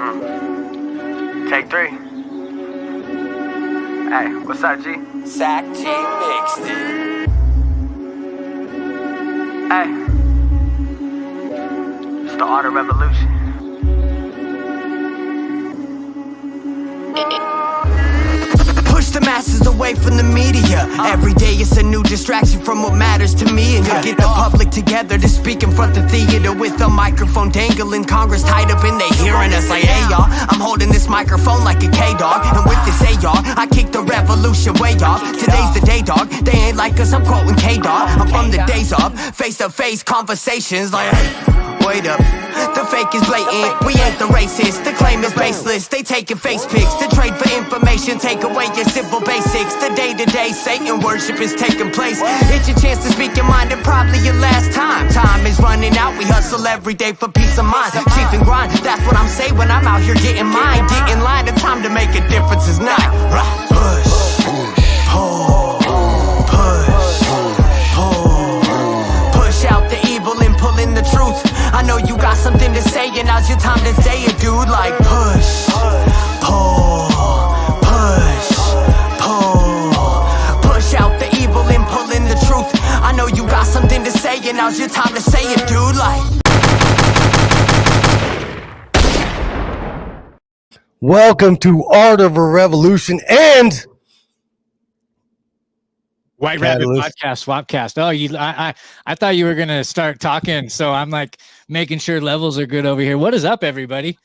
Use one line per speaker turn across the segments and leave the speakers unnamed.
Take 3. Hey, what's up, G?
Zach G mixed it.
Hey, it's the art of revolution.
Push the masses away from the media. Every day it's a new distraction from what matters to me. And you get the public together to speak in front of the theater with a microphone dangling. Congress tied up and they hearing us like, hey y'all, I'm holding this microphone like a K-Dog. And with this AR, I kick the revolution way off. Today's the day, dog. They ain't like us, I'm quoting K-Dog. I'm from the days of face-to-face conversations like, hey, wait up. The fake is blatant, we ain't the racist. The claim is baseless, they taking face pics. The trade for information, take away your simple basics. The day-to-day Satan worship is taking place. It's your chance to speak your mind and probably your last time. Time is running out, we hustle every day for peace of mind. Chief and grind, that's what I'm saying when I'm out here getting mine. Get in line, the time to make a difference is now. Push, pull, push, pull. Push out the evil and pull in the truth. I know you got something to say and now's your time to say it, dude. Like push, pull, push, pull. Push out the evil and pull in the truth. I know you got something to say and now's your time to say it, dude. Like.
Welcome to Art of a Revolution and
White Rabbit
Katillist.
Podcast, Swapcast. Oh, I thought you were gonna start talking, so I'm like making sure levels are good over here. What is up, everybody?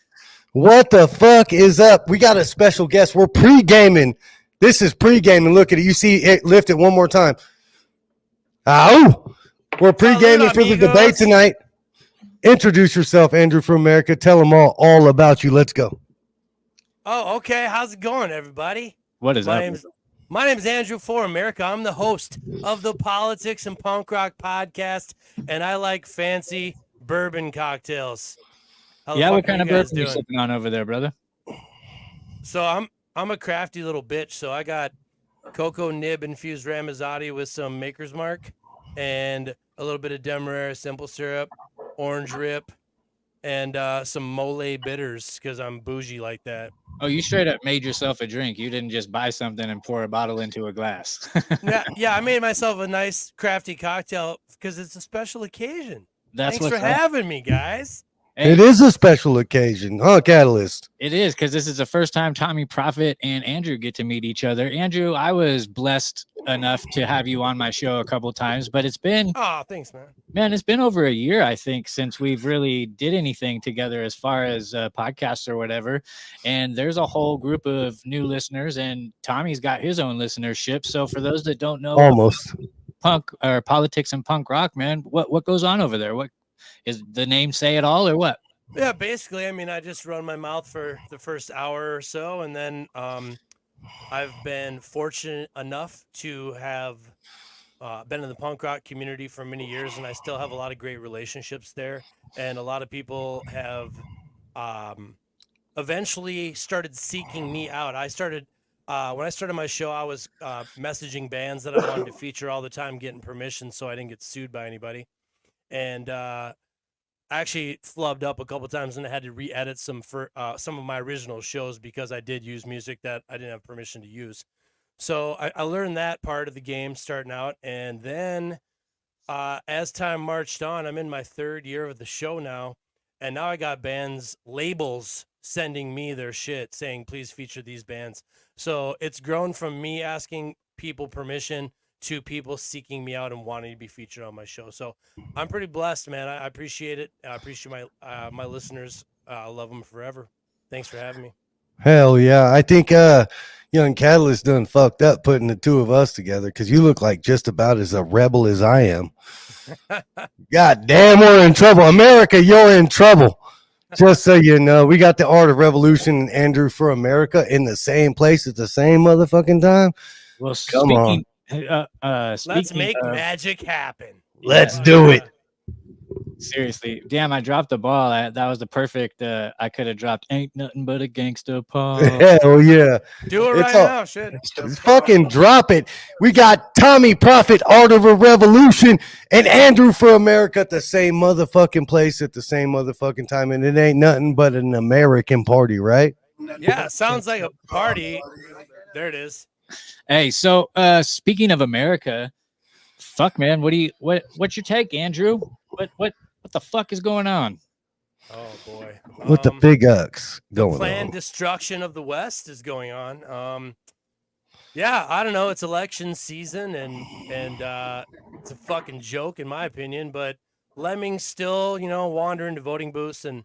what the fuck is up? We got a special guest. We're pre-gaming. This is pre-gaming. Look at it. You see it. Lift it one more time. Ow! We're pre-gaming for the debate tonight. Introduce yourself, Andrew from America. Tell them all about you. Let's go.
Oh, okay. How's it going, everybody?
What is up?
My name's Andrew for America. I'm the host of the Politics and Punk Rock podcast, and I like fancy bourbon cocktails.
Yeah, what kind of bourbon are you sipping on over there, brother?
So I'm a crafty little bitch. So I got cocoa nib infused Ramazzotti with some Maker's Mark and a little bit of Demerara simple syrup, orange rip, and some mole bitters because I'm bougie like that.
Oh, you straight up made yourself a drink. You didn't just buy something and pour a bottle into a glass.
Yeah, I made myself a nice crafty cocktail because it's a special occasion. Thanks for having me, guys.
Hey,
it is a special occasion, huh, Katillist?
It is, because this is the first time Tommy Prophet and Andrew get to meet each other. Andrew, I was blessed enough to have you on my show a couple times, but it's been
thanks, man.
Man, it's been over a year, I think, since we've really did anything together as far as podcasts or whatever. And there's a whole group of new listeners, and Tommy's got his own listenership. So for those that don't know,
almost
punk or politics and punk rock, man, what goes on over there? What is the name? Say it all, or what?
Yeah, basically, I mean, I just run my mouth for the first hour or so, and then I've been fortunate enough to have been in the punk rock community for many years, and I still have a lot of great relationships there. And a lot of people have eventually started seeking me out. I started when I started my show, I was messaging bands that I wanted to feature all the time, getting permission so I didn't get sued by anybody. And I actually flubbed up a couple times, and I had to re-edit some of my original shows because I did use music that I didn't have permission to use. So I learned that part of the game starting out, and then as time marched on, I'm in my third year of the show now, and now I got bands, labels sending me their shit saying, please feature these bands. So it's grown from me asking people permission to people seeking me out and wanting to be featured on my show. So I'm pretty blessed, man. I appreciate it. I appreciate my listeners. I love them forever. Thanks for having me.
Hell yeah. I think young Katillist done fucked up putting the two of us together because you look like just about as a rebel as I am. God damn, we're in trouble. America, you're in trouble. Just so you know, we got the Art of Revolution and Andrew for America in the same place at the same motherfucking time.
Well,
come on.
Let's make magic happen.
Let's do it.
Seriously, damn! I dropped the ball. That was the perfect. I could have dropped. Ain't nothing but a gangster pop.
Hell yeah.
Do it
It's
right
all
now, shit.
fucking drop it. We got Tommy Prophet, Art of a Revolution, and Andrew for America at the same motherfucking place at the same motherfucking time. And it ain't nothing but an American party, right?
Yeah, sounds like a party. There it is.
Hey, so speaking of America, fuck, man, what's your take, Andrew? What the fuck is going on?
Oh boy.
With the big ucks going
planned
on.
destruction of the West is going on. Yeah, I don't know. It's election season, and it's a fucking joke in my opinion. But lemmings still, wander into voting booths and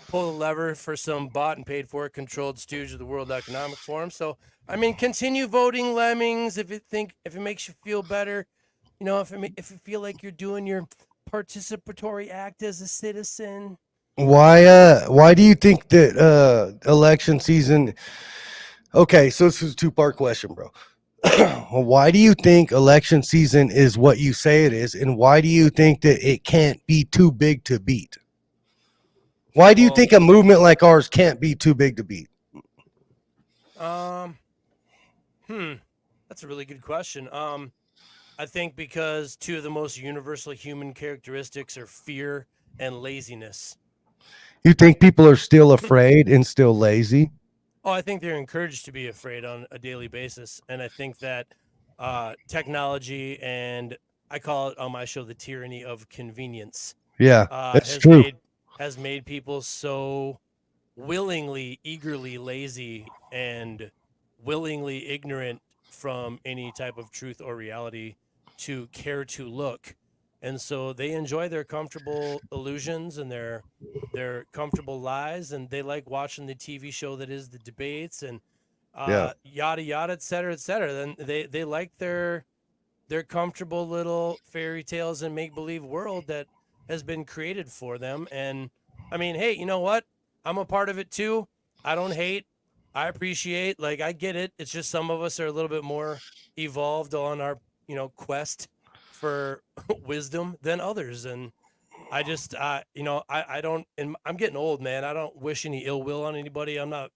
pull the lever for some bought and paid for controlled stooge of the World Economic Forum. So I mean, continue voting, lemmings, if it makes you feel better. If you feel like you're doing your participatory act as a citizen.
Why do you think that election season? Okay, so this is a two-part question, bro. Why do you think election season is what you say it is, and why do you think that it can't be too big to beat? Why do you think a movement like ours can't be too big to beat?
That's a really good question. I think because two of the most universal human characteristics are fear and laziness.
You think people are still afraid and still lazy?
Oh, I think they're encouraged to be afraid on a daily basis. And I think that technology, and I call it on my show the tyranny of convenience.
Yeah, that's true.
Has made people so willingly, eagerly lazy and willingly ignorant from any type of truth or reality to care to look. And so they enjoy their comfortable illusions and their comfortable lies, and they like watching the TV show that is the debates and yada yada, et cetera, et cetera. Then they like their comfortable little fairy tales and make believe world that has been created for them. And I mean, hey, you know what? I'm a part of it too. I don't hate. I appreciate. Like, I get it. It's just some of us are a little bit more evolved on our quest for wisdom than others. And I just, I don't, and I'm getting old, man. I don't wish any ill will on anybody. I'm not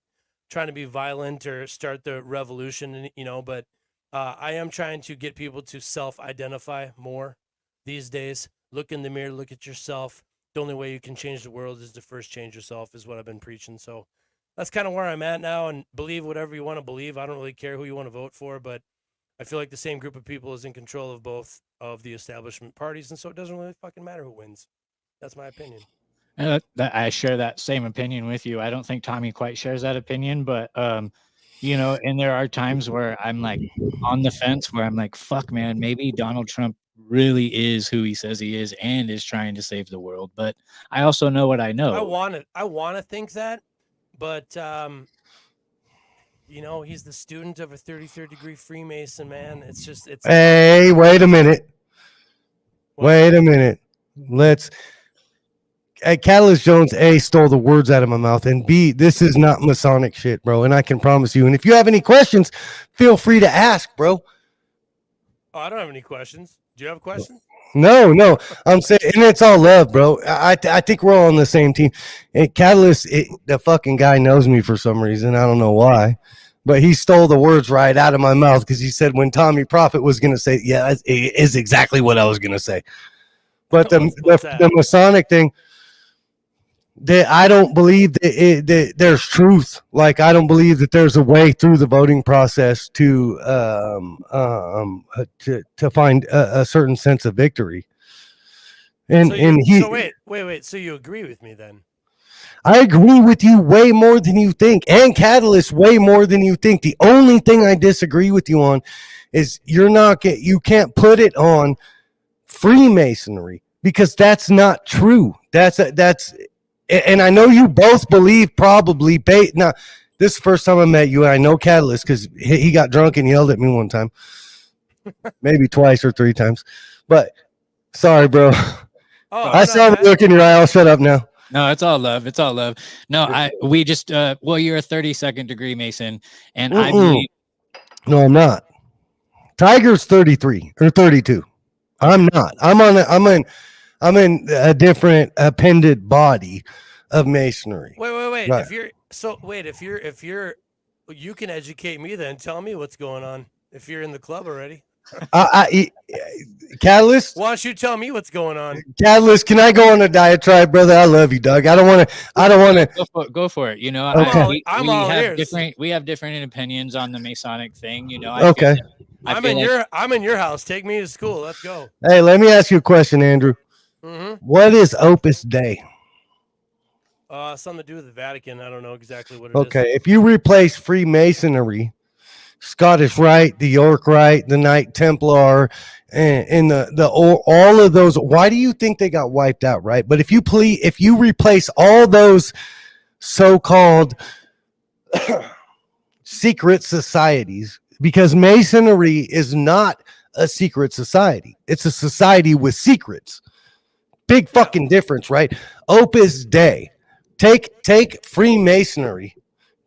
trying to be violent or start the revolution, but I am trying to get people to self-identify more these days. Look in the mirror, look at yourself. The only way you can change the world is to first change yourself, is what I've been preaching. So that's kind of where I'm at now, and believe whatever you want to believe. I don't really care who you want to vote for, but I feel like the same group of people is in control of both of the establishment parties, and so it doesn't really fucking matter who wins. That's my opinion.
I share that same opinion with you. I don't think Tommy quite shares that opinion, but and there are times where I'm like on the fence, where I'm like, fuck, man, maybe Donald Trump really is who he says he is and is trying to save the world. But I also know what I know.
I want to think that, but he's the student of a 33rd degree Freemason, man. It's
hey, wait a minute. Wait a minute. Katillist Jones, A, stole the words out of my mouth, and B, this is not Masonic shit, bro, and I can promise you. And if you have any questions, feel free to ask, bro.
Oh, I don't have any questions. Do you have questions?
No. I'm saying, and it's all love, bro. I think we're all on the same team. And Katillist, the fucking guy knows me for some reason. I don't know why. But he stole the words right out of my mouth because he said when Tommy Prophet was going to say, yeah, it is exactly what I was going to say. But the Masonic thing, I don't believe that there's truth. Like, I don't believe that there's a way through the voting process to find a certain sense of victory. And
wait. So you agree with me then?
I agree with you way more than you think, and Katillist way more than you think. The only thing I disagree with you on is you can't put it on Freemasonry, because that's not true. And I know you both believe probably. Now, this is the first time I met you, and I know Katillist because he got drunk and yelled at me one time, maybe twice or three times. But sorry, bro. I saw the look in your eye. I'll shut up now.
No, it's all love. It's all love. No, we just, you're a 32nd degree Mason, and I believe.
No, I'm not. Tiger's 33 or 32. I'm not. I'm in a different appended body of masonry.
Wait.
Right.
If you're, you can educate me then. Tell me what's going on. If you're in the club already,
Catalyst.
why don't you tell me what's going on?
Catalyst, can I go on a diatribe, brother? I love you, Doug. I don't want to.
Go for it. You know,
Okay.
I'm all ears.
We have different opinions on the Masonic thing. You know,
Okay.
I'm in your house. Take me to school. Let's go.
Hey, let me ask you a question, Andrew.
Mm-hmm.
What is Opus Dei?
Something to do with the Vatican. I don't know exactly what it is.
Okay, if you replace Freemasonry, Scottish Rite, the York Rite, the Knight Templar, and all of those, why do you think they got wiped out? Right, but if you replace all those so-called secret societies, because Masonry is not a secret society, it's a society with secrets. Big fucking difference, right? Opus Dei. Take Freemasonry,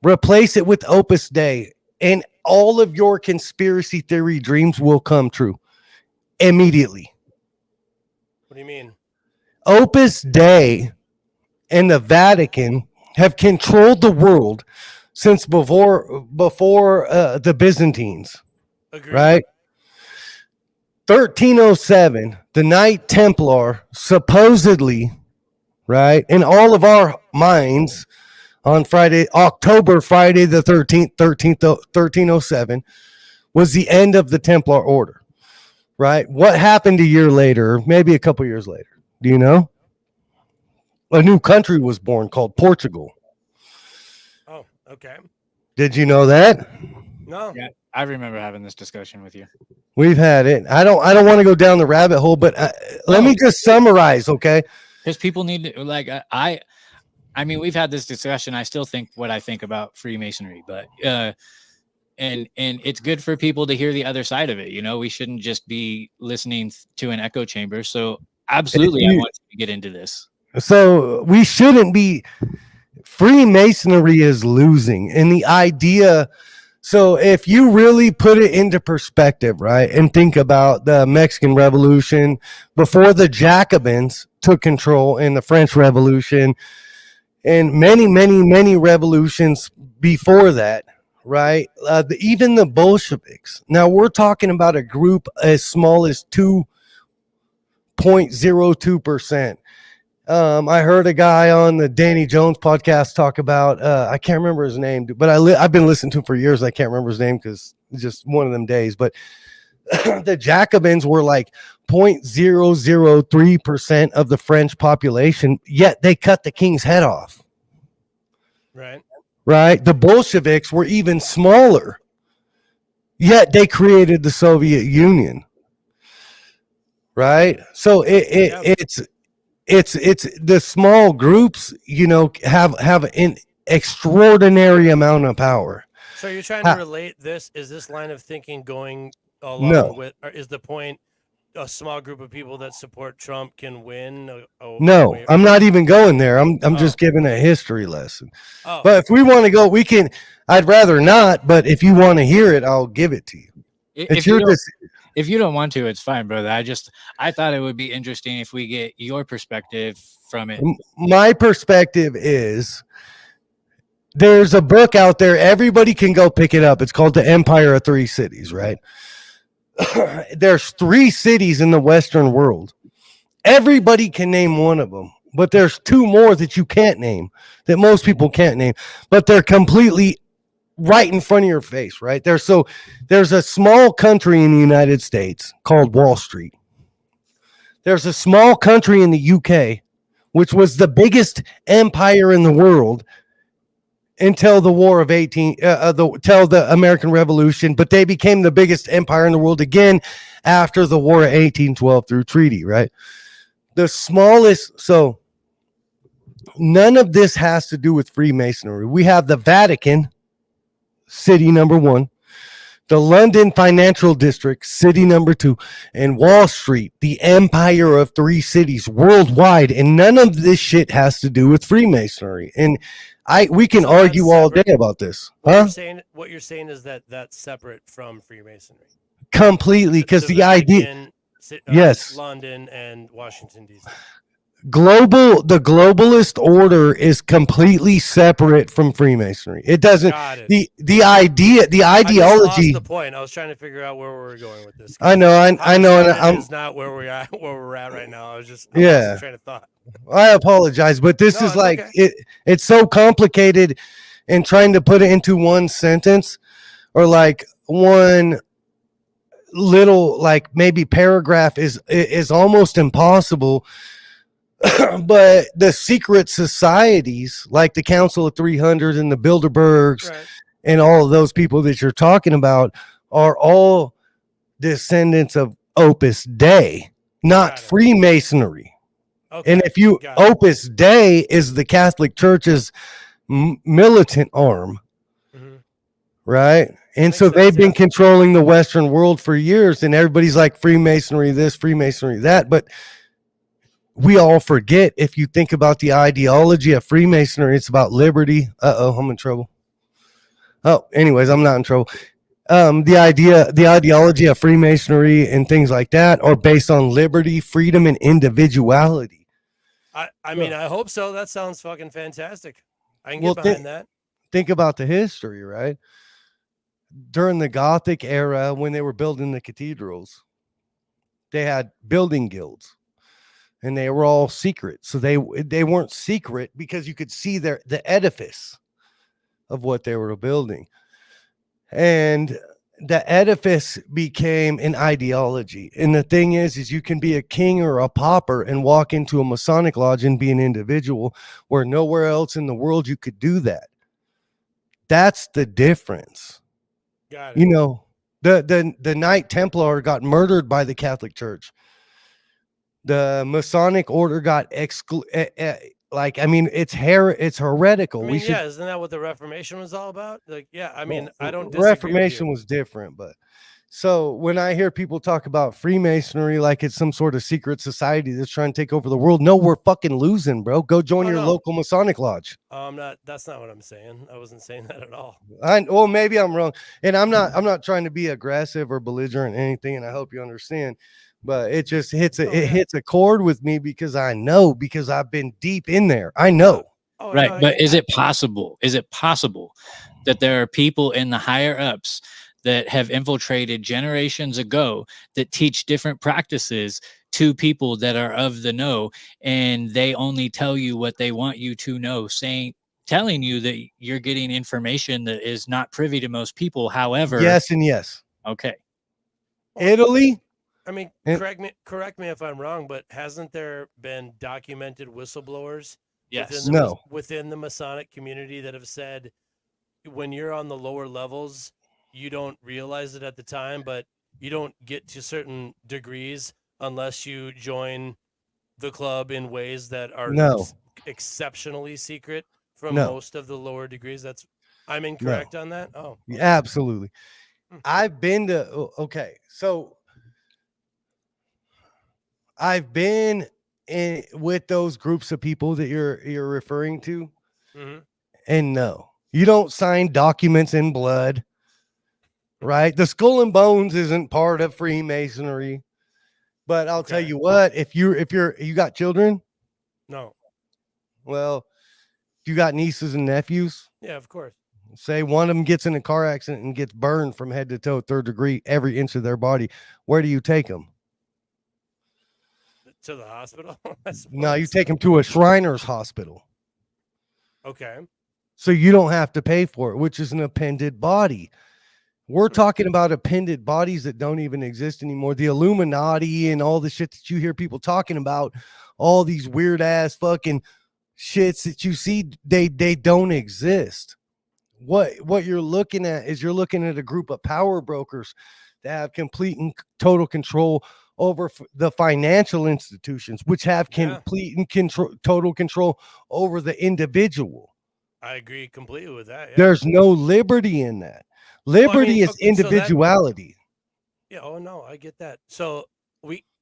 replace it with Opus Dei, and all of your conspiracy theory dreams will come true immediately.
What do you mean?
Opus Dei and the Vatican have controlled the world since before the Byzantines.
Agreed.
Right? 1307, the Knight Templar supposedly, right, in all of our minds, on October the 1307, was the end of the Templar Order, right? What happened a year later, maybe a couple years later? Do you know? A new country was born called Portugal.
Oh, okay.
Did you know that?
No.
Yeah, I remember having this discussion with you.
We've had it. I don't want to go down the rabbit hole, but let me just summarize, okay?
Because people need to, like, I mean, we've had this discussion. I still think what I think about Freemasonry, but and it's good for people to hear the other side of it. You know, we shouldn't just be listening to an echo chamber. So absolutely, I want you to get into this.
So we shouldn't be. Freemasonry is losing, and the idea. So if you really put it into perspective, right, and think about the Mexican Revolution before the Jacobins took control in the French Revolution and many revolutions before that, right? Even the Bolsheviks. Now we're talking about a group as small as 2.02%. I heard a guy on the Danny Jones podcast talk about, I can't remember his name, but I've been listening to him for years. I can't remember his name because it's just one of them days. But the Jacobins were like 0.003% of the French population, yet they cut the king's head off.
Right.
Right. The Bolsheviks were even smaller, yet they created the Soviet Union. Right. So it's the small groups, you know, have an extraordinary amount of power.
So you're trying to relate this? Is this line of thinking going along with? Or is the point a small group of people that support Trump can win?
No, I'm not even going there. I'm just giving a history lesson.
Oh.
But if we want to go, we can. I'd rather not. But if you want to hear it, I'll give it to you. It's your decision.
If you don't want to, it's fine, brother. I thought it would be interesting if we get your perspective from it.
My perspective is there's a book out there. Everybody can go pick it up. It's called The Empire of Three Cities, right? There's 3 cities in the Western world. Everybody can name one of them, but there's 2 more that you can't name, that most people can't name, but they're completely right in front of your face, right? There's a small country in the United States called Wall Street. There's a small country in the UK, which was the biggest empire in the world until the War of till the American Revolution, but they became the biggest empire in the world again after the War of 1812 through treaty, right? The smallest, so none of this has to do with Freemasonry. We have the Vatican, city number 1, the London Financial District, city number 2, and Wall Street, the empire of 3 cities worldwide, and none of this shit has to do with Freemasonry. And we can argue all day about this.
What you're saying is that that's separate from Freemasonry.
Completely, because the idea Yes.
London and Washington D.C.
The globalist order is completely separate from Freemasonry. It doesn't
Got it.
the
I just lost
ideology.
the point. I was trying to figure out where we were going with this.
I know, I know, and
London
I'm
is not where we're at right now. I lost
yeah.
the train of thought.
I apologize, but this
No,
is
it's
like
okay.
it's so complicated, and trying to put it into one sentence or like one little like maybe paragraph is almost impossible. But the secret societies like the Council of 300 and the Bilderbergs
Right.
and all of those people that you're talking about are all descendants of Opus Dei, not
Got it.
Freemasonry.
Okay.
And if you
Got it.
Opus Dei is the Catholic Church's militant arm,
Mhm.
right? And
Makes
so they've
sense,
been
yeah.
controlling the Western world for years, and everybody's like Freemasonry this, Freemasonry that. But we all forget, if you think about the ideology of Freemasonry, it's about liberty. I'm in trouble. Oh, anyways, I'm not in trouble. The ideology of Freemasonry and things like that are based on liberty, freedom, and individuality.
I mean, I hope so. That sounds fucking fantastic. I can
Well,
get behind that.
Think about the history, right? During the Gothic era, when they were building the cathedrals, they had building guilds, and they were all secret. So they weren't secret because you could see the edifice of what they were building, and the edifice became an ideology. And the thing is you can be a king or a pauper and walk into a Masonic lodge and be an individual, where nowhere else in the world you could do that. That's the difference.
Got it.
You know, the Knight Templar got murdered by the Catholic Church. The Masonic order got like, I mean, it's heretical.
I
We
mean,
should.
yeah, isn't that what the Reformation was all about? Like, yeah, I mean, I don't disagree
Reformation
with
was different, but so when I hear people talk about Freemasonry like it's some sort of secret society that's trying to take over the world, no, we're fucking losing, bro. Go join your local Masonic lodge.
That's not what I'm saying. I wasn't saying that at all.
Well, maybe I'm wrong, and I'm not trying to be aggressive or belligerent or anything, and I hope you understand. But it just hits a chord with me because I've been deep in there. I know.
Right. But is it possible? Is it possible that there are people in the higher ups that have infiltrated generations ago that teach different practices to people that are of the know, and they only tell you what they want you to know, telling you that you're getting information that is not privy to most people? However,
yes and yes.
Okay.
Italy.
I mean, correct me if I'm wrong, but hasn't there been documented whistleblowers within the Masonic community that have said, when you're on the lower levels, you don't realize it at the time, but you don't get to certain degrees unless you join the club in ways that are exceptionally secret from most of the lower degrees? I'm incorrect on that? Oh.
Okay. Absolutely. I've been with those groups of people that you're referring to.
Mm-hmm.
And no, you don't sign documents in blood, right? The Skull and Bones isn't part of Freemasonry. But I'll tell you what, if you got children?
No.
Well, you got nieces and nephews?
Yeah, of course.
Say one of them gets in a car accident and gets burned from head to toe, 3rd degree, every inch of their body. Where do you take them?
To the hospital?
No, you take them to a Shriners hospital.
Okay.
So you don't have to pay for it, which is an appended body. We're talking about appended bodies that don't even exist anymore. The Illuminati and all the shit that you hear people talking about, all these weird ass fucking shits that you see, they don't exist. What you're looking at is you're looking at a group of power brokers that have complete and total control over the financial institutions, which have complete and total control over the individual.
I agree completely with that. Yeah.
There's no liberty in that. Liberty is individuality.
Oh no, I get that. So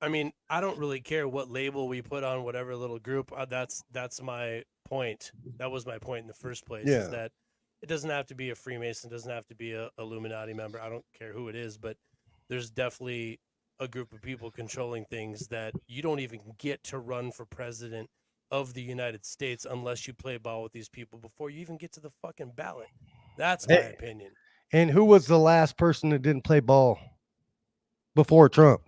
I don't really care what label we put on whatever little group. That's my point. That was my point in the first place.
Yeah.
Is that it doesn't have to be a Freemason, doesn't have to be a Illuminati member. I don't care who it is, but there's definitely a group of people controlling things that you don't even get to run for president of the United States unless you play ball with these people before you even get to the fucking ballot. That's my opinion.
And who was the last person that didn't play ball before Trump?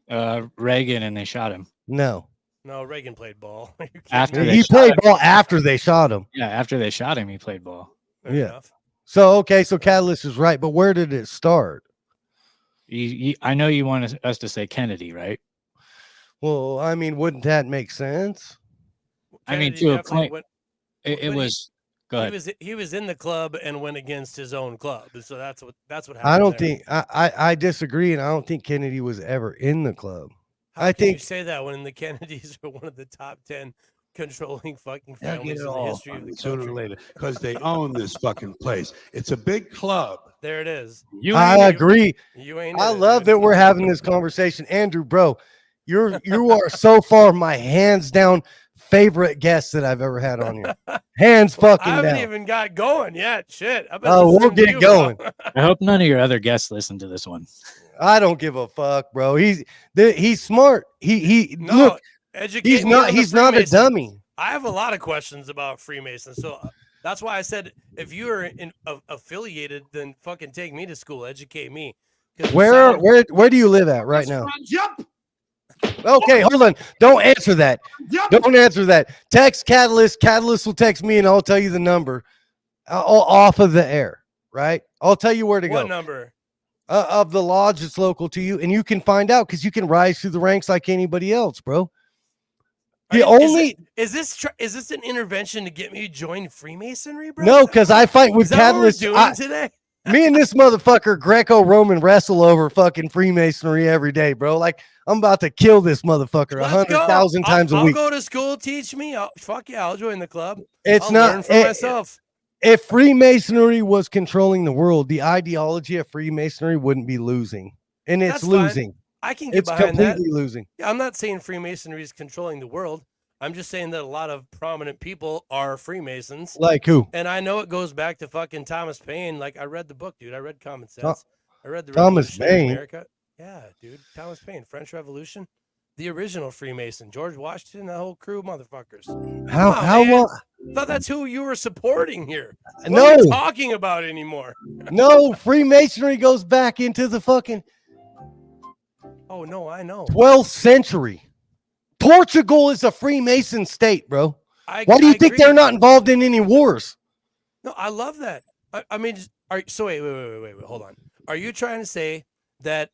Reagan, and they shot him.
No.
No, Reagan played ball.
After
He played ball after they shot him.
Yeah, after they shot him, he played ball.
Fair
Yeah.
enough.
So, okay, so Catalyst is right, but where did it start?
I know you want us to say Kennedy, right?
Well, I mean, wouldn't that make sense?
I mean,
Kennedy
to a
definitely
point,
went-
it
but
was. Go ahead.
he was in the club and went against his own club. So that's what happened.
I don't
there.
think I disagree, and I don't think Kennedy was ever in the club.
How
I
can you
think
say that when the Kennedys are one of the top 10 controlling fucking
They'll
families
get it
in the
all
history of the
sooner or
country?
later because they own this fucking place. It's a big club.
There it is.
I agree.
You ain't.
I
in it,
love
dude.
that we're having this conversation, Andrew, bro. You are so far my hands down favorite guest that I've ever had on here. Hands
I
fucking
haven't
down.
even got going yet. Shit. I've been
Oh, we'll
listening to
get
you,
going.
bro.
I hope none of your other guests listen to this one.
I don't give a fuck, bro. He's smart. He
No,
look.
educate
He's
me on
not.
the
He's not a
Freemasons.
dummy.
I have a lot of questions about Freemasons, so that's why I said if you are affiliated, then fucking take me to school, educate me. 'Cause you sound-
Where do you live at right now?
Jump!
Okay, hold on. Don't answer that.
Jump!
Don't answer that. Text Catalyst. Catalyst will text me, and I'll tell you the number off of the air. Right? I'll tell you where to
what
go.
number?
Of the lodge that's local to you, and you can find out because you can rise through the ranks like anybody else, bro. The only
is this an intervention to get me to join Freemasonry, bro?
no, because I fight with
Is that what we're
Catalyst.
doing today?
Me and this motherfucker Greco-Roman wrestle over fucking Freemasonry every day, bro. Like I'm about to kill this motherfucker
Let's
100,000
go.
times a
I'll
week.
go to school, teach me. Fuck yeah, I'll join the club.
It's
I'll
not
learn for myself.
If Freemasonry was controlling the world, the ideology of Freemasonry wouldn't be losing, and it's
That's fine.
losing.
I can get
It's
behind that.
completely losing.
Yeah, I'm not saying Freemasonry is controlling the world. I'm just saying that a lot of prominent people are Freemasons.
Like who?
And I know it goes back to fucking Thomas Paine. Like I read the book, dude. I read Common Sense. I read the
Thomas
Revolution in
Paine?
America. Yeah, dude. Thomas Paine, French Revolution. The original Freemason, George Washington, that whole crew, motherfuckers.
How
Come on,
how
man.
long?
I thought that's who you were supporting here. What
No.
are you talking about anymore?
No, Freemasonry goes back into the fucking
Oh no, I know.
12th century. Portugal is a Freemason state, bro. Why do you think
agree.
they're not involved in any wars?
No, I love that. I mean, so wait, hold on. Are you trying to say that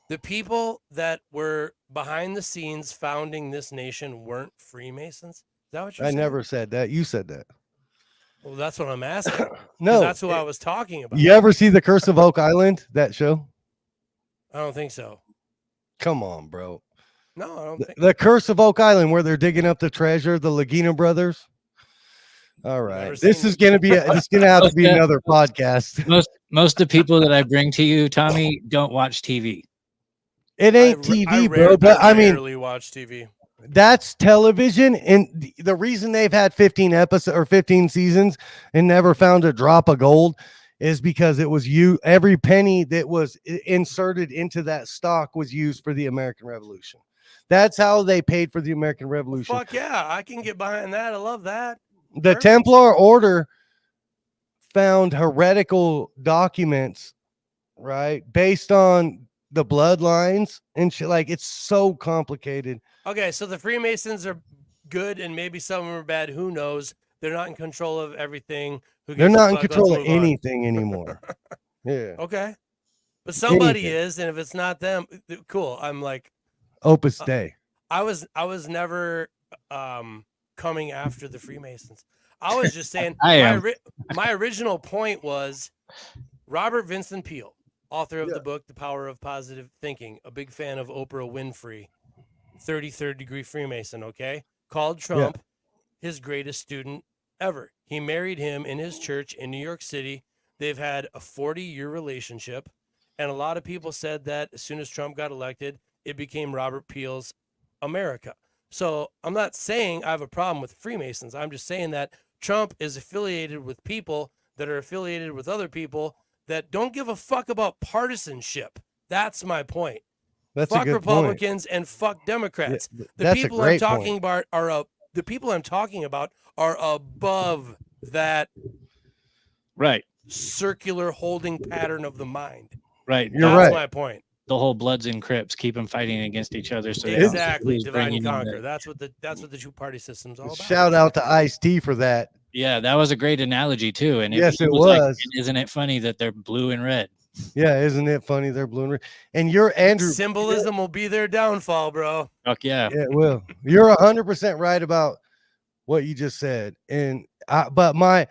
the people that were behind the scenes founding this nation weren't Freemasons? Is that what you're
I
saying?
never said that. You said that.
Well, that's what I'm asking. 'Cause
No.
that's who I was talking about.
You ever see The Curse of Oak Island, that show?
I don't think so.
Come on, bro.
No, I don't think.
The Curse of Oak Island, where they're digging up the treasure, the Lagina brothers. All right.
Never
This
seen
is gonna be it's gonna have to be another podcast.
Most of the people that I bring to you, Tommy, don't watch TV.
It ain't TV, bro. But
I
I mean,
rarely watch TV.
that's television, and the reason they've had 15 episodes or 15 seasons and never found a drop of gold is because it was every penny that was inserted into that stock was used for the American Revolution. That's how they paid for the American Revolution.
Fuck yeah, I can get behind that. I love that.
The
Perfect.
Templar Order found heretical documents, right, based on the bloodlines and shit. Like, it's so complicated.
Okay, so the Freemasons are good, and maybe some of them are bad. Who knows? They're not in control of everything. Who
They're
gives a
not in
fuck? Let's
control of
move on.
anything anymore. Yeah.
Okay, but somebody
Anything.
is, and if it's not them, cool. I'm like,
Opus Dei.
I was never coming after the Freemasons. I was just saying my original point was Robert Vincent Peale, author of the book The Power of Positive Thinking, a big fan of Oprah Winfrey, 33rd degree Freemason, okay? Called Trump his greatest student ever. He married him in his church in New York City. They've had a 40-year relationship, and a lot of people said that as soon as Trump got elected, it became Robert Peale's America. So I'm not saying I have a problem with Freemasons. I'm just saying that Trump is affiliated with people that are affiliated with other people that don't give a fuck about partisanship. That's my point.
That's a
fuck
good
Republicans and fuck Democrats.
point.
The
That's a
people I'm
great
talking
point.
about are the people I'm talking about are above that
Right.
circular holding pattern of the mind.
Right.
You're
That's
right.
my point.
The whole Bloods and Crips keep them fighting against each other. So
Exactly.
who's
Divide and
bringing in
conquer.
the-
That's what the two party system's all about.
Shout out to Ice-T for that.
Yeah, that was a great analogy too. And
Yes,
he
it
was like,
was.
isn't it funny that they're blue and red?
Yeah, isn't it funny? They're blue and red. And you're Andrew.
Symbolism will be their downfall, bro.
Fuck yeah.
Yeah, well, you're 100% right about what you just said. And but my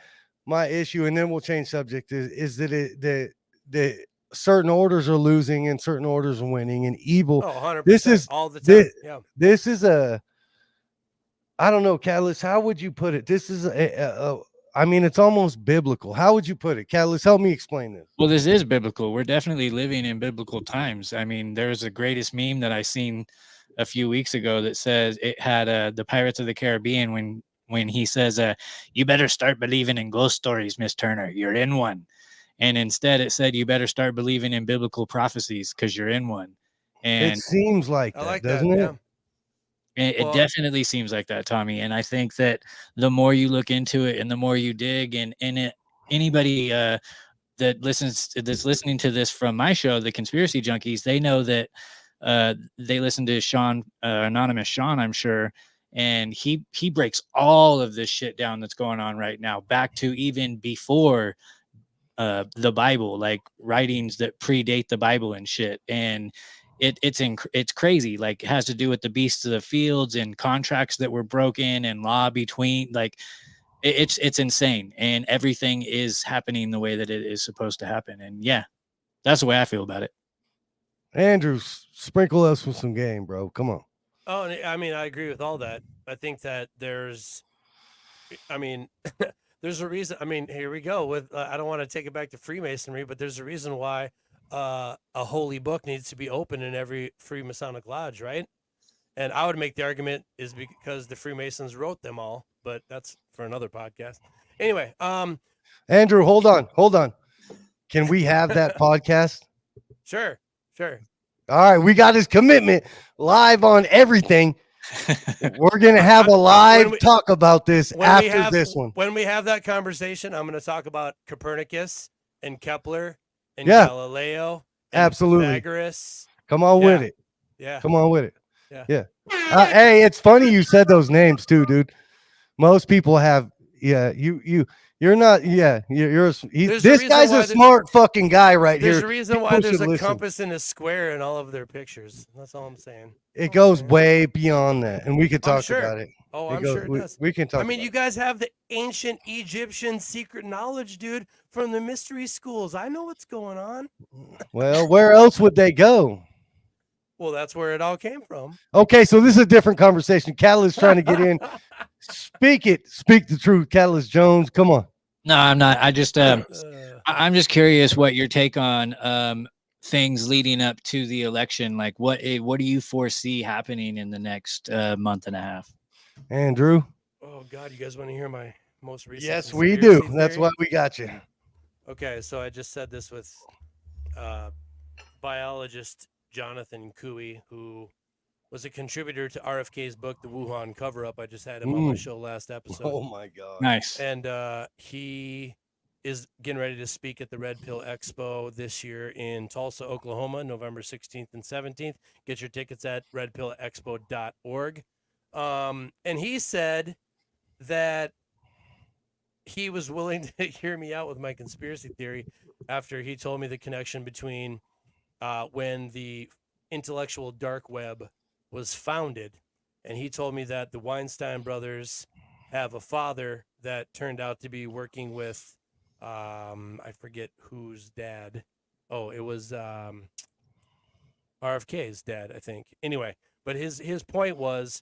issue, and then we'll change subject, is that the certain orders are losing and certain orders are winning, and evil.
Oh, 100%.
This is
all the time. Yeah.
This is I don't know, Catalyst. How would you put it? This is I mean, it's almost biblical. How would you put it, Catalyst? Help me explain this.
Well, this is biblical. We're definitely living in biblical times. I mean, there's the greatest meme that I seen a few weeks ago that says it had the Pirates of the Caribbean when he says, you better start believing in ghost stories, Miss Turner. You're in one. And instead it said, you better start believing in biblical prophecies because you're in one. And
It seems like
I
that,
like
doesn't
that.
it?
Yeah.
it definitely seems like that, Tommy. And I think that the more you look into it and the more you dig, and anybody that's listening to this from my show, The Conspiracy Junkies, they know that they listen to Sean, Anonymous Sean, I'm sure, and he breaks all of this shit down that's going on right now, back to even before the Bible, like writings that predate the Bible and shit. And it's crazy. Like, it has to do with the beasts of the fields and contracts that were broken and law between, like, it's insane. And everything is happening the way that it is supposed to happen. And yeah, that's the way I feel about it.
Andrew, sprinkle us with some game, bro. Come on.
Oh, I mean, I agree with all that. I think that there's a reason. I mean, here we go with, I don't want to take it back to Freemasonry, but there's a reason why a holy book needs to be open in every Freemasonic lodge, right? And I would make the argument is because the Freemasons wrote them all, but that's for another podcast. Anyway,
Andrew, hold on. Can we have that podcast?
sure.
All right, we got his commitment live on everything. We're gonna have a live talk about this after this one.
When we have that conversation, I'm going to talk about Copernicus and Kepler and Galileo and
Absolutely.
Pythagoras.
Come on with it.
Yeah.
Come on with it.
Yeah.
Hey, it's funny you said those names too, dude. Most people have. Yeah, you're not. Yeah, this guy's a smart fucking guy right here.
There's a reason why there's a
listen.
compass and a square in all of their pictures. That's all I'm saying.
It goes way beyond that, and we could talk
sure.
about it.
Oh, I'm sure it does.
We can talk.
I mean,
about
you guys have the ancient Egyptian secret knowledge, dude, from the mystery schools. I know what's going on.
Well, where else would they go?
Well, that's where it all came from.
Okay, so this is a different conversation. Catalyst trying to get in. Speak the truth, Katillist Jones. Come on.
No, I'm not. I just I'm just curious what your take on things leading up to the election. Like, what do you foresee happening in the next month and a half?
Andrew.
Oh God, you guys want to hear my most recent?
Yes, we do.
conspiracy
That's
theory?
why we got you.
Okay, so I just said this with biologist Jonathan Cooey, who was a contributor to RFK's book, The Wuhan Cover-Up. I just had him on my show last episode.
Oh my God.
Nice.
And he is getting ready to speak at the Red Pill Expo this year in Tulsa, Oklahoma, November 16th and 17th. Get your tickets at redpillexpo.org. And he said that he was willing to hear me out with my conspiracy theory after he told me the connection between when the intellectual dark web was founded. And he told me that the Weinstein brothers have a father that turned out to be working with, I forget whose dad. Oh, it was RFK's dad, I think. Anyway, but his point was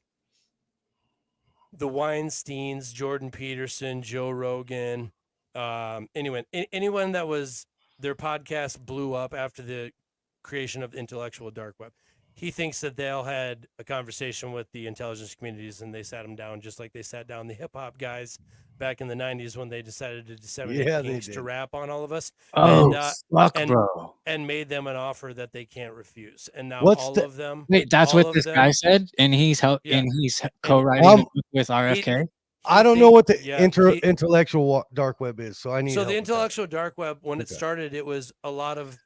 the Weinsteins, Jordan Peterson, Joe Rogan, anyone that was, their podcast blew up after the creation of the intellectual dark web. he thinks that they all had a conversation with the intelligence communities and they sat them down just like they sat down the hip hop guys back in the 90s when they decided to disseminate
Yeah, they
gangster
did.
rap on all of us.
Oh,
And
fuck,
and
bro.
and made them an offer that they can't refuse. And now
What's
all
the-
of them,
Wait, that's
all
what
of
this
them,
guy said, and he's
Yeah.
co-writing
Um,
the book with RFK.
I don't know what the
yeah,
intellectual dark web is, so I need
So
help
the
with that.
intellectual dark web, when it
Okay.
started, it was a lot of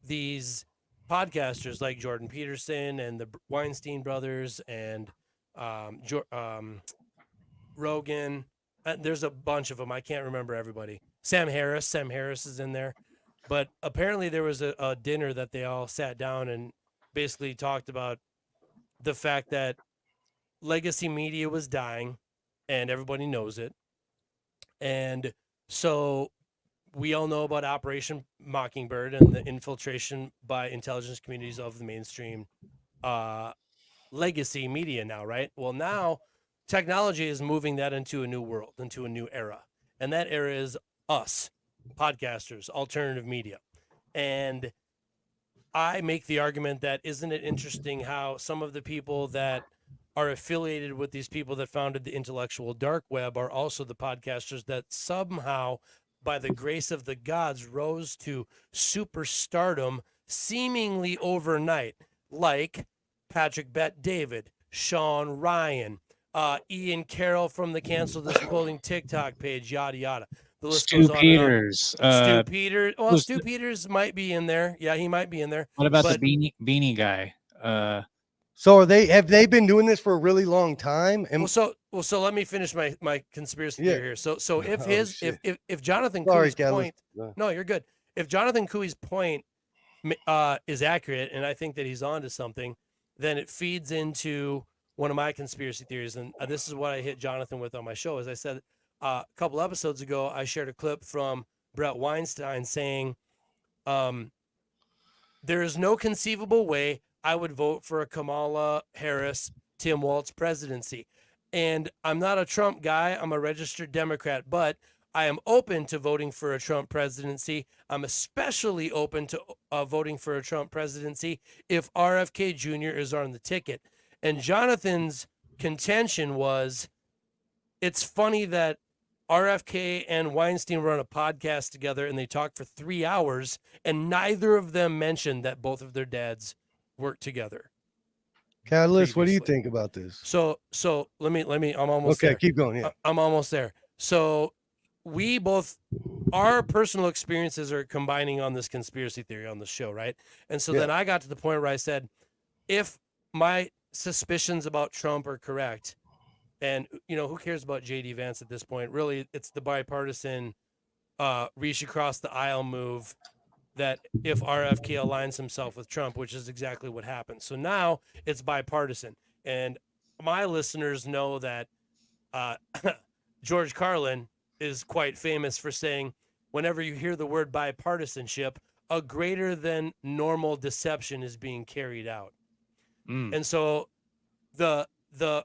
these podcasters like Jordan Peterson and the Weinstein brothers and Rogan. There's a bunch of them. I can't remember everybody. Sam Harris is in there. But apparently there was a dinner that they all sat down and basically talked about the fact that legacy media was dying and everybody knows it. And so we all know about Operation Mockingbird and the infiltration by intelligence communities of the mainstream legacy media now, right? Well, now technology is moving that into a new world, into a new era. And that era is us, podcasters, alternative media. And I make the argument that isn't it interesting how some of the people that are affiliated with these people that founded the intellectual dark web are also the podcasters that somehow, by the grace of the gods, rose to superstardom seemingly overnight, like Patrick Bet David, Sean Ryan, Ian Carroll from the Cancel This Clothing TikTok page, yada yada. The list
Stu
goes on and on.
Peters.
Stu Peters. Well,
who's
Stu
the-
Peters might be in there. Yeah, he might be in there.
What about
But-
the beanie guy?
So have they been doing this for a really long time? And
Well, so let me finish my conspiracy
Yeah.
theory here. So if
Oh,
his
shit.
if Jonathan
Sorry,
Cooey's
Catalyst.
point, no, you're good. If Jonathan Cooey's point is accurate, and I think that he's onto something, then it feeds into one of my conspiracy theories, and this is what I hit Jonathan with on my show. As I said a couple episodes ago, I shared a clip from Brett Weinstein saying, "There is no conceivable way I would vote for a Kamala Harris, Tim Walz presidency. And I'm not a Trump guy. I'm a registered Democrat, but I am open to voting for a Trump presidency. I'm especially open to voting for a Trump presidency if RFK Jr. is on the ticket." And Jonathan's contention was, it's funny that RFK and Weinstein were on a podcast together and they talked for 3 hours and neither of them mentioned that both of their dads worked together.
Catalyst, what do you
previously.
think about this?
So let me I'm almost
Okay,
there.
keep going. Yeah.
I'm almost there. So we both, our personal experiences are combining on this conspiracy theory on the show, right? And so
Yeah.
then I got to the point where I said, if my suspicions about Trump are correct, and who cares about JD Vance at this point? Really, it's the bipartisan reach across the aisle move that if RFK aligns himself with Trump, which is exactly what happened. So now it's bipartisan. And my listeners know that George Carlin is quite famous for saying, whenever you hear the word bipartisanship, a greater than normal deception is being carried out. And so the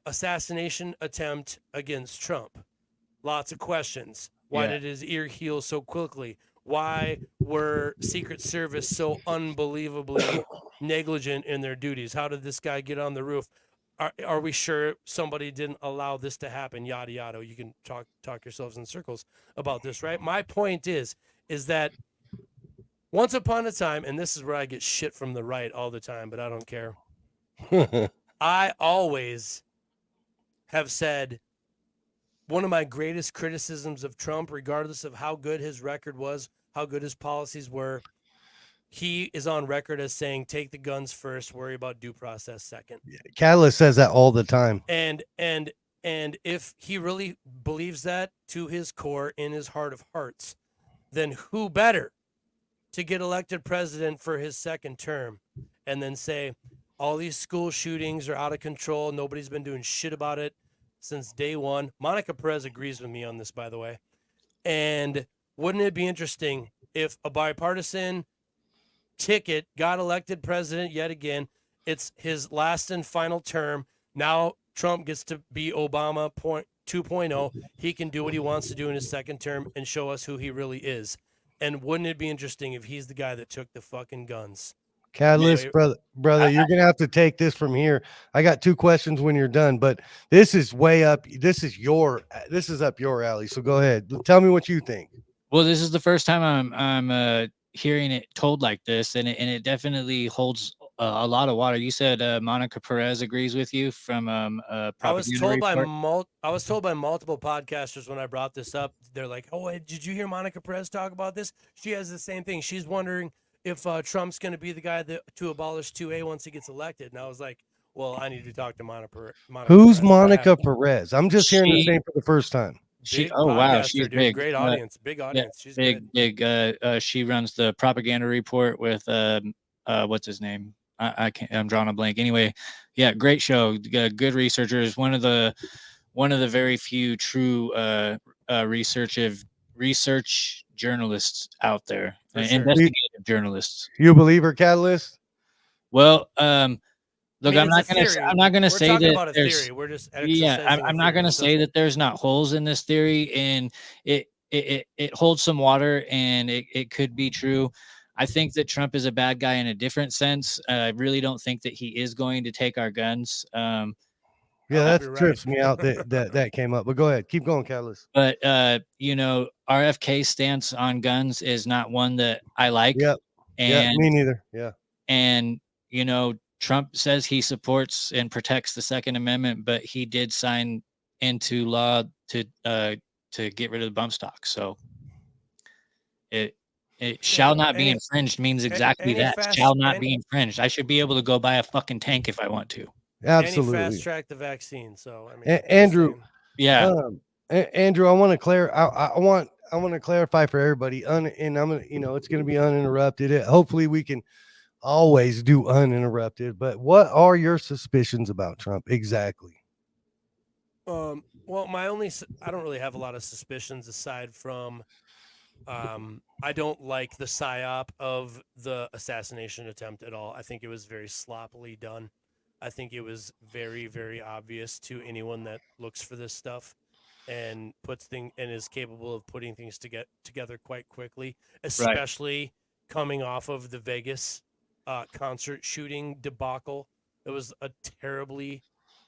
assassination attempt against Trump, lots of questions. Why did his ear heal so quickly? Why were Secret Service so unbelievably negligent in their duties? How did this guy get on the roof? Are we sure somebody didn't allow this to happen? Yada yada. You can talk yourselves in circles about this, right? My point is that once upon a time, and this is where I get shit from the right all the time, but I don't care. I always have said one of my greatest criticisms of Trump, regardless of how good his record was, how good his policies were, he is on record as saying, take the guns first, worry about due process second.
Catalyst says that all the time.
And if he really believes that to his core, in his heart of hearts, then who better to get elected president for his second term and then say, all these school shootings are out of control. Nobody's been doing shit about it since day one. Monica Perez agrees with me on this, by the way. And wouldn't it be interesting if a bipartisan ticket got elected president yet again? It's his last and final term. Now Trump gets to be Obama 2.0. He can do what he wants to do in his second term and show us who he really is. And wouldn't it be interesting if he's the guy that took the fucking guns?
Catalyst,
Anyway,
brother, you're gonna have to take this from here. I got 2 questions when you're done, but this is way up. This is up your alley. So go ahead. Tell me what you think.
Well, this is the first time I'm hearing it told like this, and it definitely holds a lot of water. You said Monica Perez agrees with you from Propaganda Report.
I was told by multiple podcasters when I brought this up. They're like, "Oh, did you hear Monica Perez talk about this? She has the same thing. She's wondering if Trump's going to be the guy to abolish 2A once he gets elected." And I was like, "Well, I need to talk to Monica
Who's
Perez."
Monica Perez? I'm just hearing the
She
name for the first time.
she
Big
oh wow,
podcaster,
she's
dude.
big.
Great audience. Big
Yeah,
audience. She's good.
big. She runs the Propaganda Report with what's his name? I can't. I'm drawing a blank. Anyway, yeah, great show. Good researchers. One of the very few true research journalists out there,
For sure.
investigative journalists.
You believe her, Catalyst?
Well, look,
I
I'm
mean,
not
it's a
gonna
theory.
I'm not gonna
We're
say
talking
that
about a
there's
theory. We're just
yeah
exercising a
I'm not
theory.
gonna
So
say that there's not holes in this theory, and it holds some water, and it could be true. I think that Trump is a bad guy in a different sense. I really don't think that he is going to take our guns.
Yeah,
hope
that
you're right.
trips me out that came up. But go ahead, keep going, Catalyst.
But RFK's stance on guns is not one that I like.
Yep. Yeah,
And
me neither. Yeah.
and Trump says he supports and protects the Second Amendment, but he did sign into law to get rid of the bump stock. So it shall not be
Any
infringed means exactly
any
that.
fast
Shall not
any
be infringed. I should be able to go buy a fucking tank if I want to.
any
Absolutely.
fast track the vaccine. So I mean,
Andrew,
just saying.
Yeah.
Andrew, I want to I want to clarify for everybody, and I'm gonna, it's gonna be uninterrupted. Hopefully, we can always do uninterrupted. But what are your suspicions about Trump exactly?
Well, I don't really have a lot of suspicions aside from I don't like the psyop of the assassination attempt at all. I think it was very sloppily done. I think it was very, very obvious to anyone that looks for this stuff and is capable of putting things together quite quickly, especially coming off of the Vegas concert shooting debacle. It was a terribly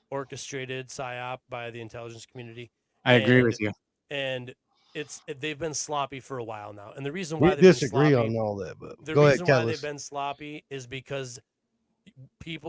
orchestrated psyop by the intelligence community.
I agree with you.
And they've been sloppy for a while now. And the reason
We
why they've
disagree
been sloppy,
on all that, but
the
go ahead,
reason why
Catalyst.
they've been sloppy is because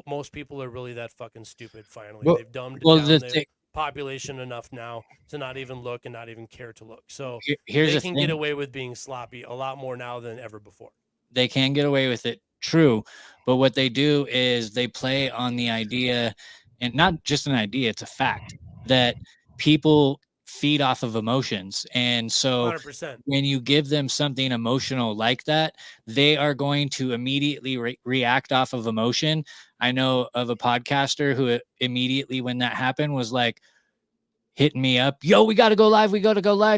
most people are really that fucking stupid. Finally,
Well-
they've dumbed
Well,
down
the
the
thing,
population enough now to not even look and not even care to look. So
here's
they
the
can
thing.
get away with being sloppy a lot more now than ever before.
They can get away with it, true, but what they do is they play on the idea, and not just an idea, it's a fact that people feed off of emotions. And so
100%.
when you give them something emotional like that, they are going to immediately react off of emotion. I know of a podcaster who immediately when that happened was like hitting me up, yo, we got to go live,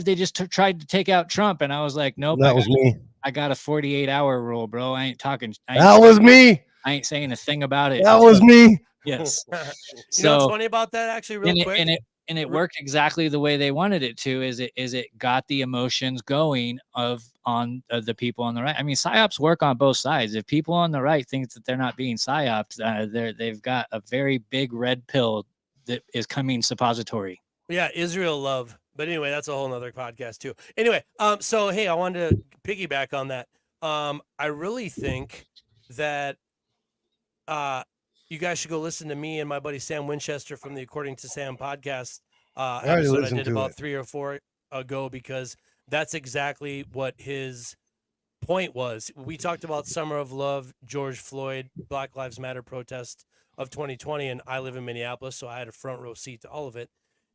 they just tried to take out Trump. And I was like, nope,
That was me.
I got a 48-hour rule, bro. I ain't talking.
That was me.
I ain't saying a thing about it.
That was me.
Yes.
You know what's
So
funny about that? Actually, real quick.
and it worked exactly the way they wanted it to. Is it got the emotions going on the people on the right. I mean, psyops work on both sides. If people on the right think that they're not being psyoped, they've got a very big red pill that is coming suppository.
Yeah, Israel love. But anyway, that's a whole nother podcast too. Anyway, so hey, I wanted to piggyback on that. I really think that you guys should go listen to me and my buddy Sam Winchester from the According to Sam podcast episode I did about 3 or 4 ago, because that's exactly what his point was. We talked about Summer of Love, George Floyd, Black Lives Matter protest of 2020, and I live in Minneapolis, so I had a front row seat to all of it.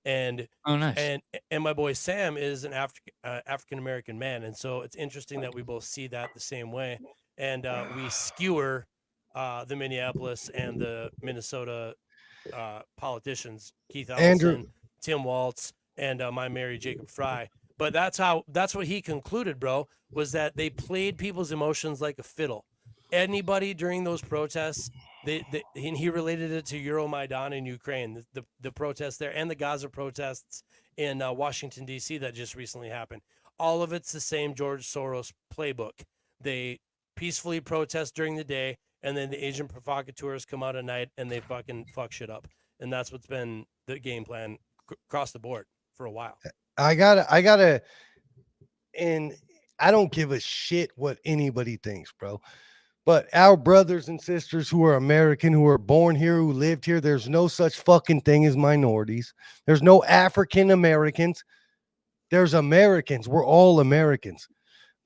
And
Oh, nice.
and my boy Sam is an African American man, and so it's interesting that we both see that the same way, and we skewer the Minneapolis and the Minnesota politicians, Keith Ellison,
Andrew.
Tim Waltz, and my Mary Jacob Fry. But that's what he concluded, bro, was that they played people's emotions like a fiddle. Anybody during those protests, and he related it to Euromaidan in Ukraine, the protests there, and the Gaza protests in Washington, D.C. that just recently happened. All of it's the same George Soros playbook. They peacefully protest during the day, and then the agent provocateurs come out at night and they fucking fuck shit up. And that's what's been the game plan across the board for a while.
I gotta, and I don't give a shit what anybody thinks, bro. But our brothers and sisters who are American, who are born here, who lived here, there's no such fucking thing as minorities. There's no African Americans. There's Americans. We're all Americans.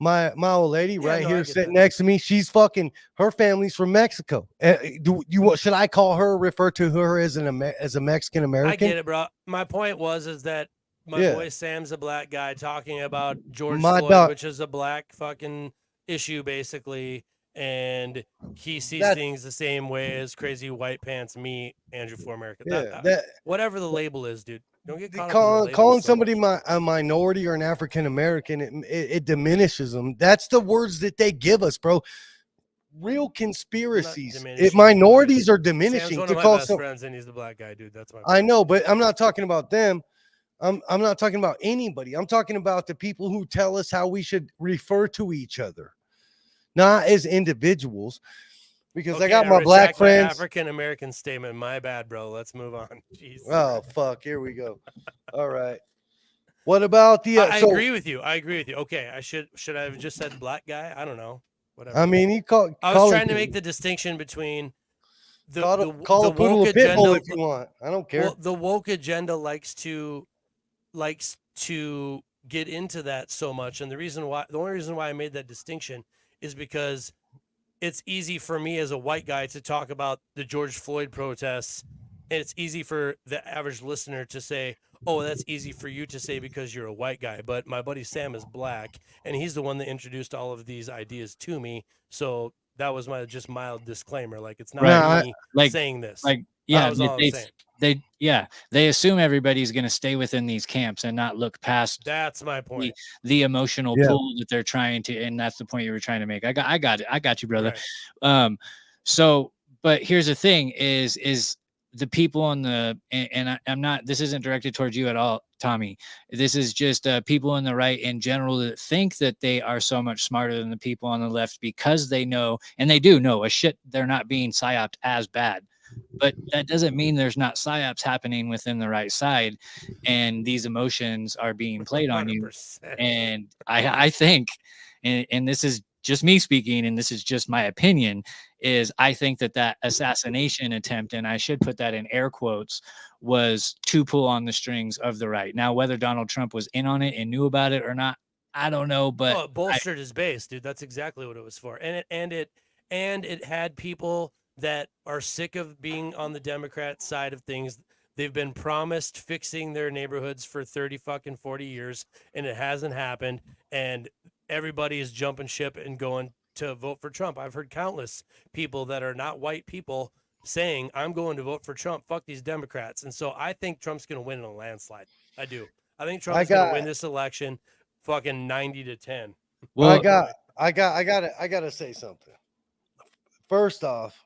My old lady right here sitting next to me, she's fucking, her family's from Mexico. Should I call her, refer to her as a Mexican American?
I get it, bro. My point is that my boy Sam's a black guy talking about George Floyd, which is a black fucking issue, basically. And he sees things the same way as crazy white pants me, Andrew for America. Whatever the label is, dude. Don't get caught
calling somebody a minority or an African American. It diminishes them. That's the words that they give us, bro. Real conspiracies. Minorities are diminishing.
Sam's one of my best friends, and he's the black guy, dude. That's my point.
I know, but I'm not talking about them. I'm not talking about anybody. I'm talking about the people who tell us how we should refer to each other. Not as individuals, because I got my black friends.
African American statement. My bad, bro. Let's move on. Jesus.
Oh fuck! Here we go. All right. What about the?
I agree with you. Okay, I should I have just said black guy? I don't know. Whatever.
I mean,
I was trying to make the distinction between
call a poodle a pit bull if you want. I don't care.
Well, the woke agenda likes to get into that so much, and the only reason why I made that distinction is because it's easy for me as a white guy to talk about the George Floyd protests, and it's easy for the average listener to say, oh, that's easy for you to say because you're a white guy. But my buddy Sam is black, and he's the one that introduced all of these ideas to me. So that was my just mild disclaimer. Like, it's not me saying this.
Like, yeah, they assume everybody's going to stay within these camps and not look past.
That's my point.
The emotional pull that they're trying to, and that's the point you were trying to make. I got it. I got you, brother. Right. So, but here's the thing: is the people on the, and I'm not. This isn't directed towards you at all, Tommy. This is just people on the right in general that think that they are so much smarter than the people on the left because they know, and they do know a shit. They're not being psyoped as bad. But that doesn't mean there's not psyops happening within the right side, and these emotions are being played on 100%. You. And I think, and this is just me speaking, and this is just my opinion, is I think that assassination attempt, and I should put that in air quotes, was to pull on the strings of the right. Now, whether Donald Trump was in on it and knew about it or not, I don't know. But
it bolstered his base, dude. That's exactly what it was for. And it had people that are sick of being on the Democrat side of things. They've been promised fixing their neighborhoods for 40 years, and it hasn't happened. And everybody is jumping ship and going to vote for Trump. I've heard countless people that are not white people saying, I'm going to vote for Trump. Fuck these Democrats. And so I think Trump's going to win in a landslide. I do. I think Trump's going to win this election fucking 90-10.
Well, I got to say something. First off,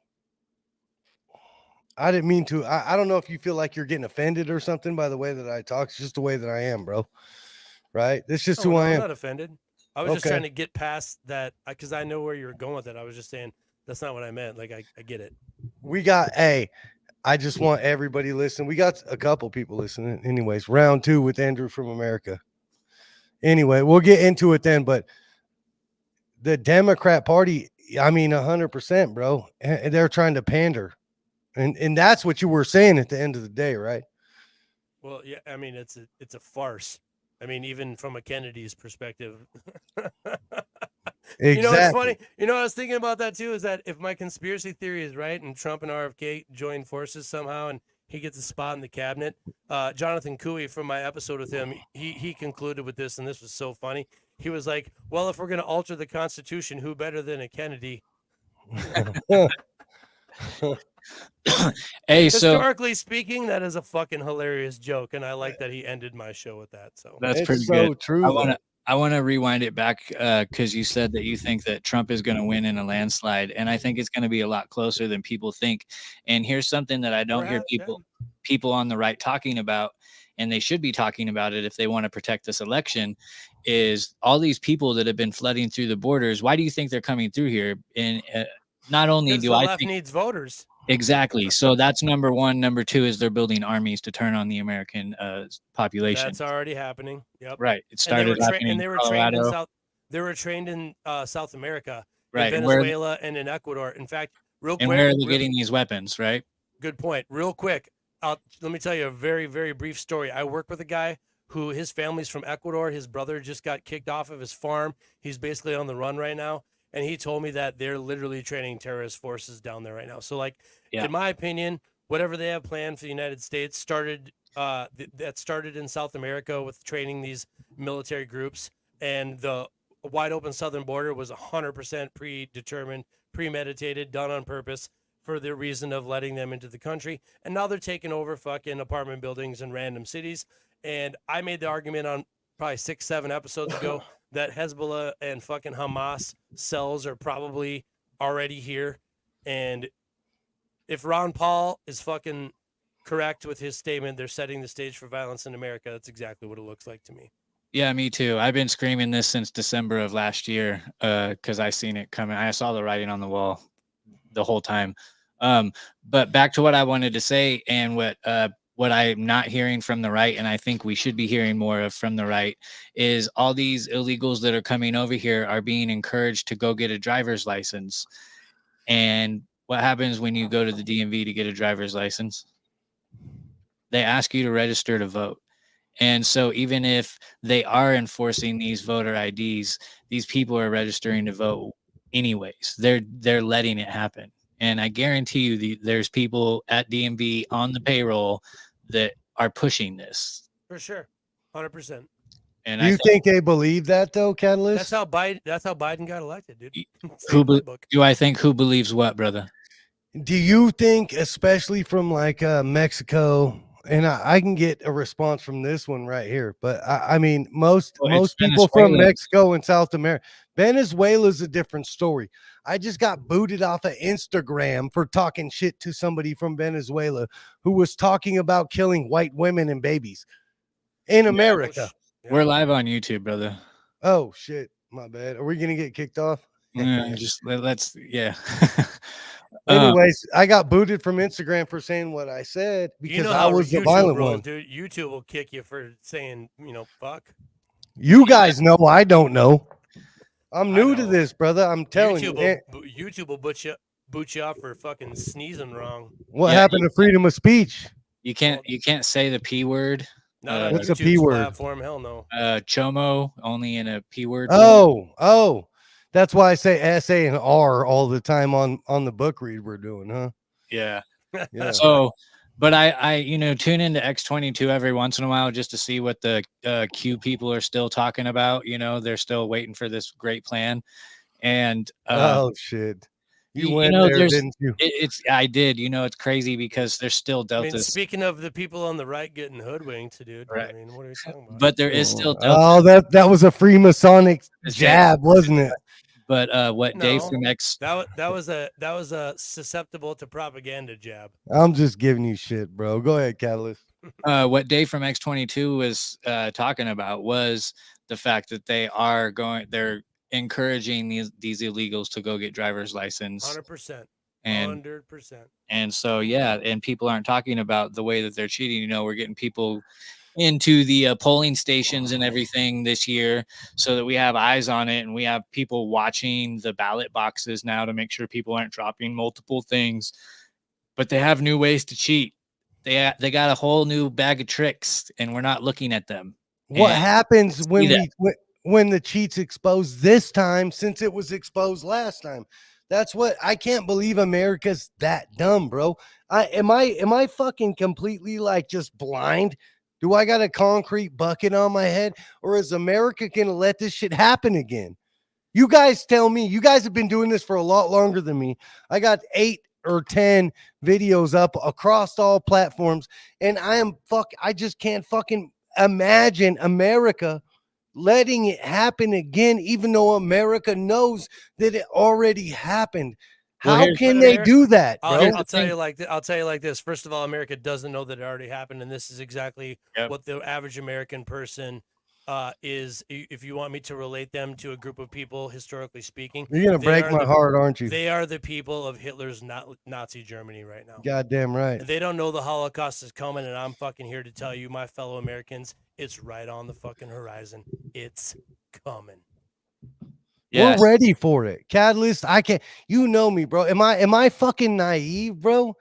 I didn't mean to. I don't know if you feel like you're getting offended or something by the way that I talk. It's just the way that I am, bro. Right? It's just who I am.
I'm not offended. I was just trying to get past that because I know where you were going with it. I was just saying that's not what I meant. Like, I get it.
I just want everybody listening. We got a couple people listening. Anyways, round 2 with Andrew from America. Anyway, we'll get into it then. But the Democrat Party, I mean, 100%, bro. And they're trying to pander. And that's what you were saying at the end of the day, right?
Well, yeah, I mean, it's a farce. I mean, even from a Kennedy's perspective.
Exactly.
You know what's funny? You know, I was thinking about that too, is that if my conspiracy theory is right and Trump and RFK join forces somehow and he gets a spot in the cabinet, Jonathan Cooey from my episode with him, he concluded with this, and this was so funny. He was like, well, if we're going to alter the Constitution, who better than a Kennedy?
Hey,
historically speaking, that is a fucking hilarious joke, and I like that he ended my show with that. So
that's pretty good. True. I want to rewind it back because you said that you think that Trump is going to win in a landslide, and I think it's going to be a lot closer than people think. And here's something that I don't hear people on the right talking about, and they should be talking about it if they want to protect this election, is all these people that have been flooding through the borders. Why do you think they're coming through here? And not only
Because
do
the
I
left
think
needs voters.
exactly, so that's number one. Number two is they're building armies to turn on the American population.
That's already happening. Yep.
Right, it
And they
started
were
happening
and
in
they were trained in
Colorado.
South. They were trained in South America, in
Right,
Venezuela, and in Ecuador. In fact, real
and
quick,
where are they getting these weapons? Right.
good point. Real quick, let me tell you a very, very brief story. I work with a guy who his family's from Ecuador. His brother just got kicked off of his farm. He's basically on the run right now. And he told me that they're literally training terrorist forces down there right now. So, like,
Yeah.
in my opinion, whatever they have planned for the United States started that started in South America with training these military groups. And the wide open southern border was 100% predetermined, premeditated, done on purpose for the reason of letting them into the country. And now they're taking over fucking apartment buildings in random cities. And I made the argument on probably 6-7 episodes ago that Hezbollah and fucking Hamas cells are probably already here. And if Ron Paul is fucking correct with his statement, they're setting the stage for violence in America. That's exactly what it looks like to me.
Yeah, me too. I've been screaming this since December of last year because I seen it coming. I saw the writing on the wall the whole time. But back to what I wanted to say and what I'm not hearing from the right, and I think we should be hearing more of from the right, is all these illegals that are coming over here are being encouraged to go get a driver's license. And what happens when you go to the DMV to get a driver's license? They ask you to register to vote. And so even if they are enforcing these voter IDs, these people are registering to vote anyways. They're letting it happen. And I guarantee you there's people at DMV on the payroll that are pushing this.
For sure. 100%.
And do you think they believe that though, Catalyst?
That's how Biden got elected, dude.
Do I think who believes what, brother?
Do you think, especially from like Mexico, and I can get a response from this one right here, but I mean, most people from Mexico and South America, Venezuela's a different story. I just got booted off of Instagram for talking shit to somebody from Venezuela who was talking about killing white women and babies in America.
We're live on YouTube, brother.
Oh shit, my bad. Are we gonna get kicked off?
Yeah, just let's.
Anyways, I got booted from Instagram for saying what I said because I was the violent one.
Dude, YouTube will kick you for saying, fuck.
You guys know, I don't know. I'm new to this, brother. I'm telling you.
YouTube will boot you off for fucking sneezing wrong.
What happened to freedom of speech?
You can't say the P word.
What's a P word?
Platform? Hell no.
Chomo, only in a P word.
Oh. That's why I say S-A and R all the time on the book read we're doing, huh?
Yeah. So, but I tune into X22 every once in a while just to see what the Q people are still talking about. They're still waiting for this great plan. And
oh shit. You went there, didn't you?
I did. It's crazy because there's still deltas.
I mean, speaking of the people on the right getting hoodwinked, dude.
Right.
I mean, what are you talking about?
But there is still deltas.
Oh, that was a Freemasonic jab, wasn't it?
But Dave from X
that was a susceptible to propaganda jab.
I'm just giving you shit, bro. Go ahead, Catalyst.
What Dave from X22 was talking about was the fact that they're encouraging these illegals to go get driver's license.
100%.
100%. And so and people aren't talking about the way that they're cheating. We're getting people into the polling stations and everything this year so that we have eyes on it and we have people watching the ballot boxes now to make sure people aren't dropping multiple things. But they have new ways to cheat. They got a whole new bag of tricks and we're not looking at them.
What happens when the cheat's exposed this time since it was exposed last time? That's what I can't believe America's that dumb, bro. Am I fucking completely like just blind? Do I got a concrete bucket on my head, or is America going to let this shit happen again? You guys tell me. You guys have been doing this for a lot longer than me. I got 8 or 10 videos up across all platforms, and I just can't fucking imagine America letting it happen again, even though America knows that it already happened. How can they do that, bro?
I'll tell you like this. First of all, America doesn't know that it already happened, and this is exactly what the average American person is if you want me to relate them to a group of people, historically speaking,
You're gonna break my heart, aren't you?
they are the people of Hitler's Nazi Germany right now.
Goddamn right.
And they don't know the Holocaust is coming, and I'm fucking here to tell you, my fellow Americans, it's right on the fucking horizon. It's coming.
Yes.
We're ready for it. Catalyst, I can't. You know me, bro. Am I fucking naive, bro?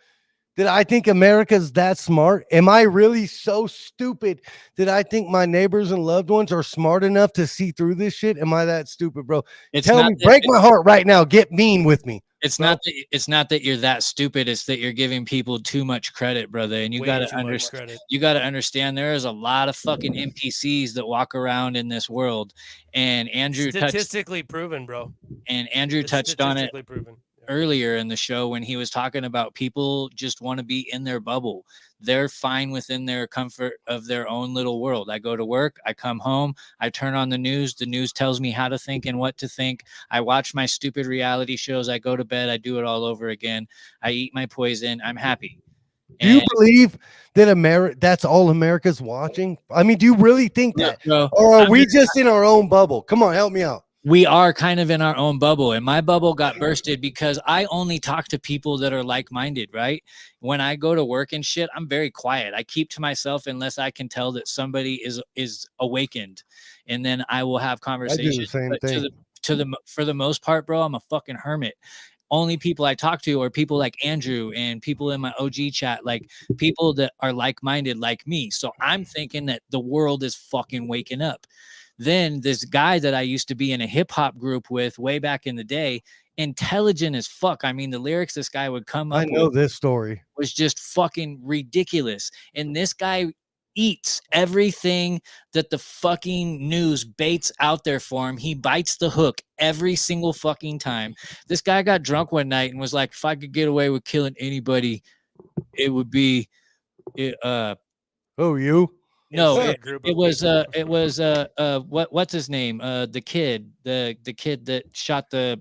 That I think America's that smart? Am I really so stupid that I think my neighbors and loved ones are smart enough to see through this shit? Am I that stupid, bro?
It's
Tell
not
me,
that-
break my heart right now. Get mean with me.
It's
bro.
not that you're that stupid. It's that you're giving people too much credit, brother. And you
Way
gotta
too much
understand.
credit.
You gotta understand. There is a lot of fucking NPCs that walk around in this world. And Andrew
Statistically proven, bro. It's
touched on it
statistically proven. Yeah.
earlier in the show when he was talking about people just want to be in their bubble. They're fine within their comfort of their own little world. I go to work, I come home, I turn on the news tells me how to think and what to think. I watch my stupid reality shows, I go to bed, I do it all over again. I eat my poison, I'm happy.
Do you believe that that's all America's watching? I mean, do you really think that?
Bro,
Or are we just in our own bubble? Come on, help me out.
we are kind of in our own bubble, and my bubble got bursted because I only talk to people that are like-minded, right? When I go to work and shit, I'm very quiet. I keep to myself unless I can tell that somebody is awakened, and then I will have conversations.
same
But
thing.
for the most part, bro, I'm a fucking hermit. Only people I talk to are people like Andrew and people in my OG chat, like people that are like-minded like me. So I'm thinking that the world is fucking waking up. Then this guy that I used to be in a hip hop group with way back in the day, intelligent as fuck. I mean, the lyrics this guy would come up
I know
with
this story.
was just fucking ridiculous. And this guy eats everything that the fucking news baits out there for him. He bites the hook every single fucking time. This guy got drunk one night and was like, if I could get away with killing anybody, it would be
Oh, you?
no,
Insane
it,
group
it
of
was
people.
what's his name? The kid that shot the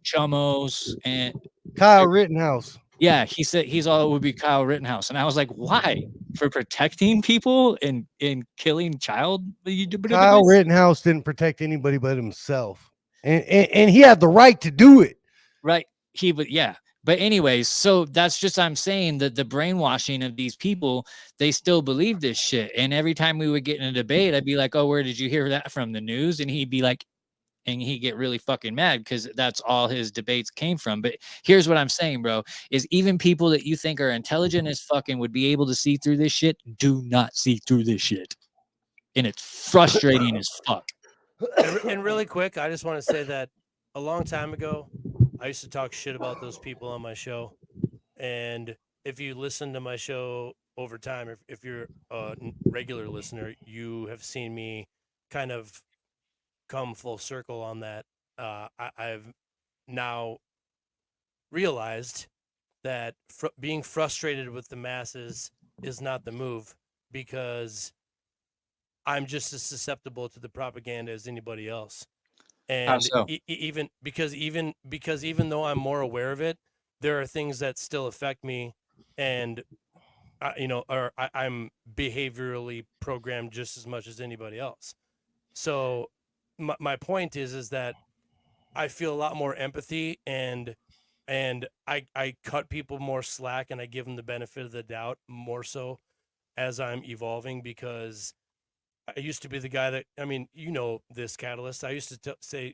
Chomos and
Kyle Rittenhouse.
yeah, he said he's all it would be Kyle Rittenhouse. And I was like, why? For protecting people and killing child?
Kyle Rittenhouse didn't protect anybody but himself. And he had the right to do it.
Right. He would, yeah. But anyways, so that's just I'm saying that the brainwashing of these people, they still believe this shit. And every time we would get in a debate, I'd be like, oh, where did you hear that from? The news? And he'd be like, and he'd get really fucking mad because that's all his debates came from. But here's what I'm saying, bro, is even people that you think are intelligent as fucking would be able to see through this shit, do not see through this shit. And it's frustrating as fuck.
And really quick, I just want to say that a long time ago, I used to talk shit about those people on my show. And if you listen to my show over time, if you're a regular listener, you have seen me kind of come full circle on that. I've now realized that being frustrated with the masses is not the move, because I'm just as susceptible to the propaganda as anybody else. And
so?
even though I'm more aware of it, there are things that still affect me, and I'm behaviorally programmed just as much as anybody else. So my point is that I feel a lot more empathy, and I cut people more slack, and I give them the benefit of the doubt more so as I'm evolving, because I used to be the guy that, I mean, you know this, Catalyst. I used to I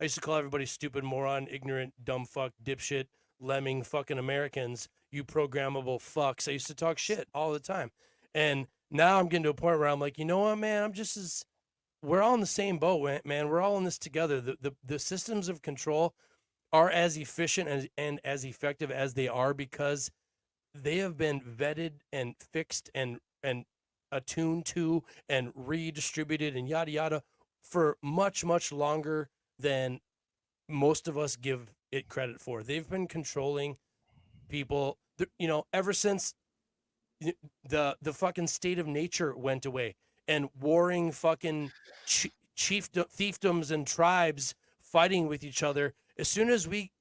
used to call everybody stupid, moron, ignorant, dumb fuck, dipshit, lemming, fucking Americans, you programmable fucks. I used to talk shit all the time. And now I'm getting to a point where I'm like, you know what, man, we're all in the same boat, man. We're all in this together. The systems of control are as efficient and as effective as they are because they have been vetted and fixed and attuned to and redistributed and yada yada for much, much longer than most of us give it credit for. They've been controlling people, ever since the fucking state of nature went away, and warring fucking fiefdoms and tribes fighting with each other. As soon as we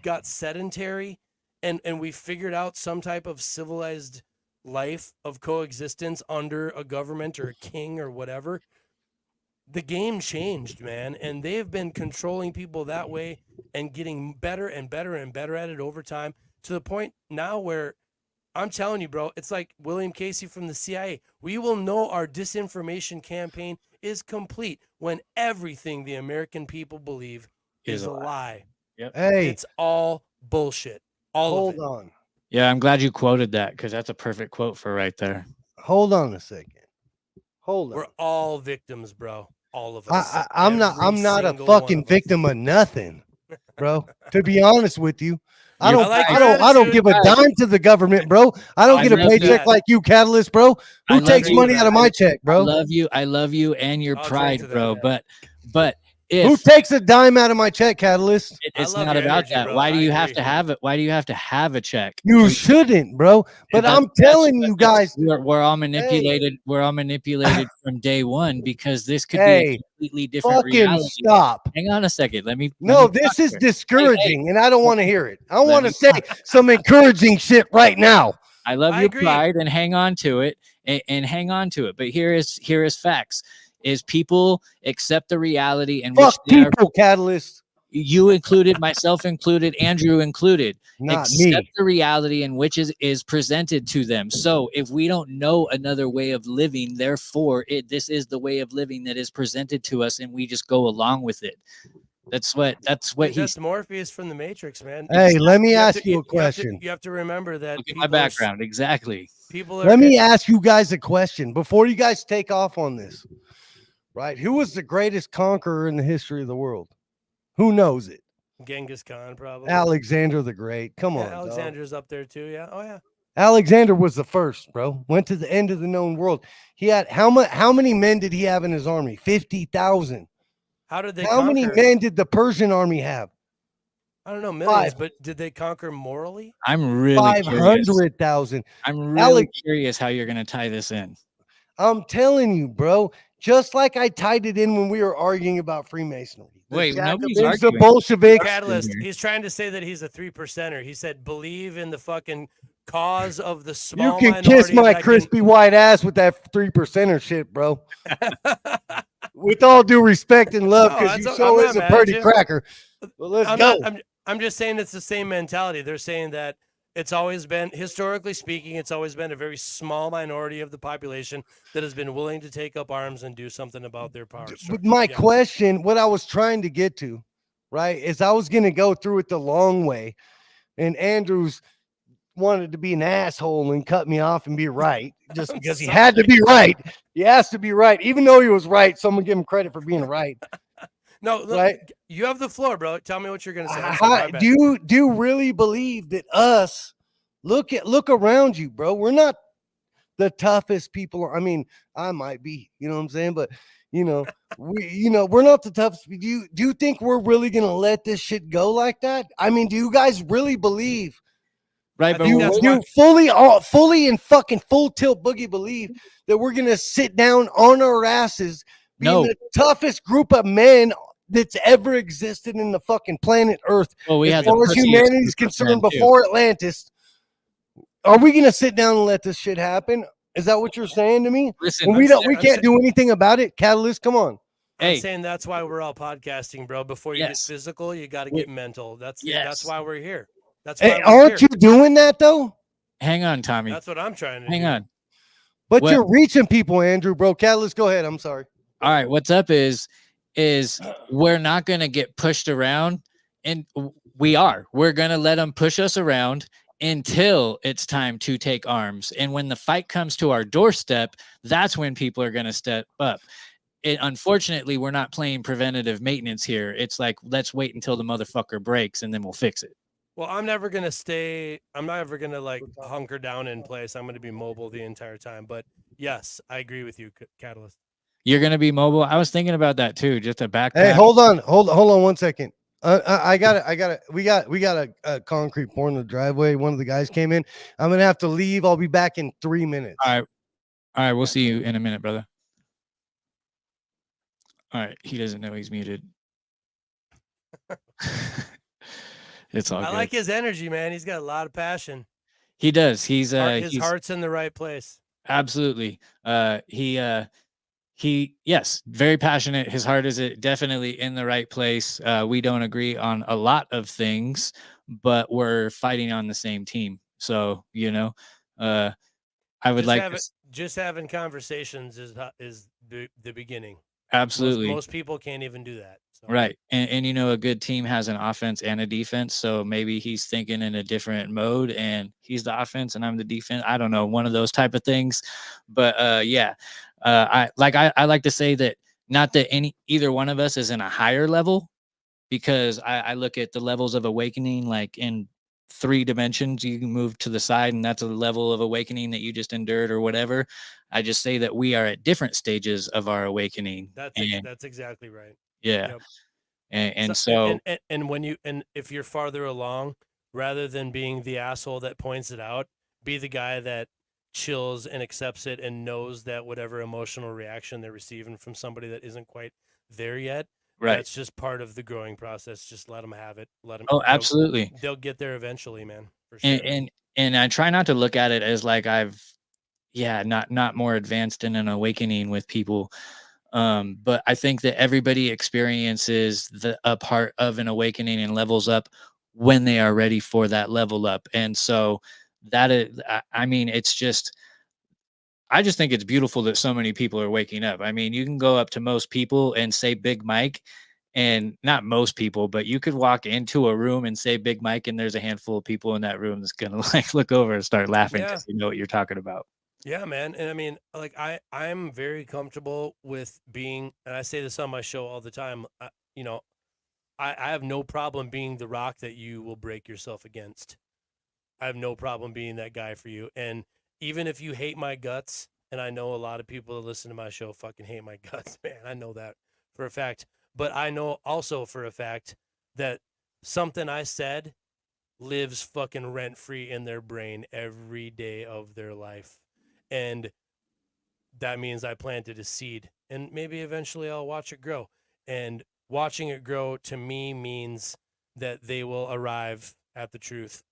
got sedentary and we figured out some type of civilized life of coexistence under a government or a king or whatever, the game changed, man, and they've been controlling people that way and getting better and better and better at it over time, to the point now where I'm telling you, bro, it's like William Casey from the CIA. We will know our disinformation campaign is complete when everything the American people believe is a lie.
Hey,
It's all bullshit. All
hold
of it.
on.
Yeah, I'm glad you quoted that because that's a perfect quote for right there.
Hold on a second. Hold on.
We're all victims, bro. All of us.
I'm not a
single
fucking
one of us.
victim of nothing, bro. To be honest with you. I
You're
don't,
I like
I
your
don't, I don't
attitude.
give a dime to the government, bro. I don't
I
get a
love
paycheck
that.
like you, Catalyst, bro.
I
Who
love
takes
you.
money out of my check,
I
bro?
love you and your
I'll drink
pride,
to that.
bro. But
Who
if
takes a dime out of my check, Catalyst?
I
it's
love
not
your
about
energy,
that,
bro.
why do
I
you have
agree.
to have it? Why do you have to have a check?
You shouldn't, bro. But
That's-
I'm telling you guys,
we're all manipulated. We're all manipulated from day one because this could be
hey,
a completely different
fucking
reality.
stop.
Hang on a second. Let me
No,
talk
this is
here.
discouraging, and I don't want to hear it. I
Let
want to
me
say
talk.
some encouraging shit right now.
I love
I
your
agree.
pride and hang on to it and hang on to it. But here is facts: is people accept the reality in which
Fuck
they are.
people, Catalyst.
You included, myself included, Andrew included,
Not
accept
me.
the reality in which is presented to them. So if we don't know another way of living, therefore this is the way of living that is presented to us, and we just go along with it. That's what
Dude,
he's.
that's Morpheus from the Matrix, man.
Hey, let me
You have
ask
to-
you a question.
You have to remember that
Look at my
people are
background. Exactly.
people are
Let me ask you guys a question before you guys take off on this. Right? Who was the greatest conqueror in the history of the world? Who knows it?
Genghis Khan, probably.
Alexander the Great. Come on, dog.
Alexander's up there too. Yeah. Oh yeah.
Alexander was the first, bro. Went to the end of the known world. He had how many men did he have in his army? 50,000.
How did they
How
conquer?
many men did the Persian army have?
I don't know, millions,
Five.
but did they conquer morally?
I'm really curious.
500,000.
I'm really curious how you're going to tie this in.
I'm telling you, bro. Just like I tied it in when we were arguing about Freemasonry. The
Wait, nobody's
Jacobins, the
arguing.
Bolsheviks.
Catalyst.
here.
He's trying to say that he's a 3%er. He said, believe in the fucking cause of the
You
small
can
minority.
kiss my
that
crispy white ass with that 3%er shit, bro. With all due respect and love,
No,
because you
that's-
so
I'm
is
not
a
mad at
pretty
you.
cracker. Well, let's
I'm
go.
not. I'm just saying it's the same mentality. They're saying that it's always been, historically speaking, it's always been a very small minority of the population that has been willing to take up arms and do something about their power
But
structure.
my
Yeah.
question, what I was trying to get to, right, is I was going to go through it the long way, and Andrews wanted to be an asshole and cut me off and be right just
I'm
because he had to be right. He has to be right, even though he was right. Someone give him credit for being right.
No, look,
Right.
you have the floor, bro. Tell me what you're gonna say. I'm sorry, my bad.
Do you really believe that us look around you, bro? We're not the toughest people. I mean, I might be, you know what I'm saying, but we're not the toughest. Do you think we're really gonna let this shit go like that? I mean, do you guys really believe?
Right,
I
but
think
Do
that's
you fully and fucking full tilt boogie believe that we're gonna sit down on our asses, being
No.
the toughest group of men that's ever existed in the fucking planet Earth,
well, we
as
had the
far as
pussiest
humanity's
group of men,
concerned,
too.
before Atlantis? Are we gonna sit down and let this shit happen? Is that what you're saying to me?
Listen,
And we
I'm
can't do anything about it. Catalyst, come on.
I'm
Hey.
saying that's why we're all podcasting, bro. Before you
Yes.
get physical, you got to
We-
get mental. That's
Yes.
why we're here. That's why
Hey,
we're
aren't
here.
you doing that though?
hang on, Tommy.
That's what I'm trying to
Hang
do.
on.
But
What-
you're reaching people, Andrew, bro. Catalyst, go ahead. I'm sorry.
All right, what's up is we're not going to get pushed around, and we're going to let them push us around until it's time to take arms. And when the fight comes to our doorstep, that's when people are going to step up. Unfortunately, we're not playing preventative maintenance here. It's like, let's wait until the motherfucker breaks and then we'll fix it.
Well, I'm never gonna like hunker down in place. I'm gonna be mobile the entire time. But yes, I agree with you, Catalyst.
You're going to be mobile. I was thinking about that too, just a backpack.
Hey, hold on 1 second. I got it. We got a concrete pour in the driveway. One of the guys came in. I'm gonna have to leave. I'll be back in 3 minutes.
All right, we'll see you in a minute, brother. All right, he doesn't know he's muted. It's all
I
good.
like his energy, man. He's got a lot of passion.
He does. His
His heart's in the right place.
absolutely. Yes, very passionate. His heart is definitely in the right place. We don't agree on a lot of things, but we're fighting on the same team. So, uh, I would like to
Just having conversations is the beginning.
absolutely.
Most people can't even do that. So.
Right. And a good team has an offense and a defense. So maybe he's thinking in a different mode and he's the offense and I'm the defense. I don't know, one of those type of things. But yeah. I like to say that not that either one of us is in a higher level, because I look at the levels of awakening like in 3 dimensions. You can move to the side, and that's a level of awakening that you just endured or whatever. I just say that we are at different stages of our awakening.
That's exactly right.
Yeah.
Yep.
And so
and when you and if you're farther along, rather than being the asshole that points it out, be the guy that chills and accepts it and knows that whatever emotional reaction they're receiving from somebody that isn't quite there yet,
right.
that's just part of the growing process. Just let them have it. Let them.
Oh, absolutely.
They'll get there eventually, man. For sure.
And I try not to look at it as like I've not more advanced in an awakening with people. But I think that everybody experiences a part of an awakening and levels up when they are ready for that level up. And so that is, I mean, I just think it's beautiful that so many people are waking up. I mean, you can go up to most people and say Big Mike, and not most people, but you could walk into a room and say Big Mike, and there's a handful of people in that room that's gonna like look over and start laughing because they know what you're talking about.
Yeah, man. And I mean, like I'm very comfortable with being, and I say this on my show all the time. I have no problem being the rock that you will break yourself against. I have no problem being that guy for you. And even if you hate my guts, and I know a lot of people that listen to my show fucking hate my guts, man. I know that for a fact. But I know also for a fact that something I said lives fucking rent free in their brain every day of their life. And that means I planted a seed, and maybe eventually I'll watch it grow. And watching it grow to me means that they will arrive at the truth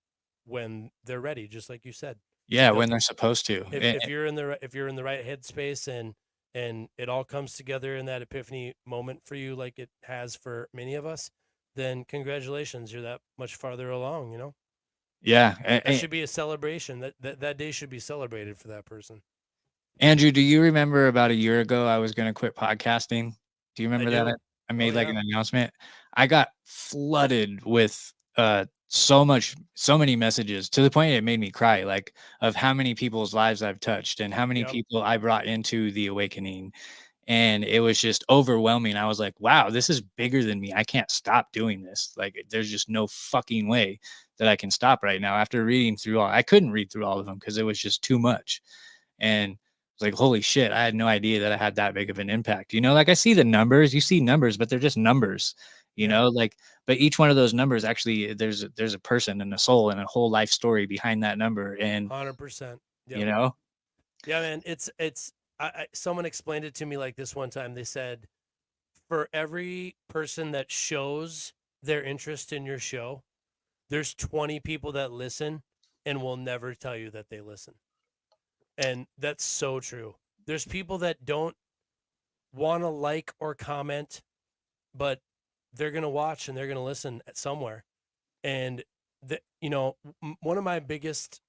when they're ready, just like you said.
Yeah, when they're supposed to.
If you're in the right headspace and it all comes together in that epiphany moment for you, like it has for many of us, then congratulations, you're that much farther along.
Yeah,
that should be a celebration. That day should be celebrated for that person.
Andrew, do you remember about a year ago I was going to quit podcasting? Do you remember that? I made an announcement. I got flooded with so many messages to the point it made me cry, like of how many people's lives I've touched and how many people I brought into the awakening. And it was just overwhelming. I was like, wow, this is bigger than me. I can't stop doing this. Like, there's just no fucking way that I can stop right now. After reading through I couldn't read through all of them because it was just too much. And it's like, holy shit, I had no idea that I had that big of an impact. Like I see the numbers, you see numbers, but they're just numbers, like, but each one of those numbers, actually, there's a person and a soul and a whole life story behind that number. And
100%,
yeah,
man, someone explained it to me like this one time. They said, for every person that shows their interest in your show, there's 20 people that listen and will never tell you that they listen. And that's so true. There's people that don't want to like or comment, but they're going to watch and they're going to listen at somewhere. And one of my biggest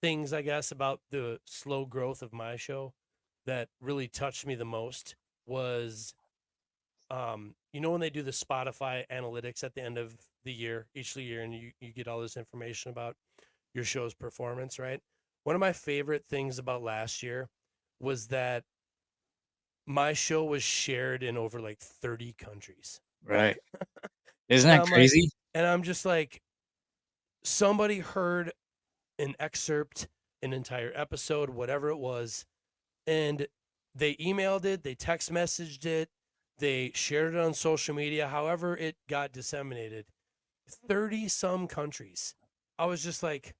things, I guess, about the slow growth of my show that really touched me the most was, when they do the Spotify analytics at the end of the year, each year, and you get all this information about your show's performance, right? One of my favorite things about last year was that my show was shared in over like 30 countries.
Right. Isn't that crazy?
And I'm just like, somebody heard an excerpt, an entire episode, whatever it was, and they emailed it, they text messaged it, they shared it on social media, however it got disseminated. 30 some countries. I was just like,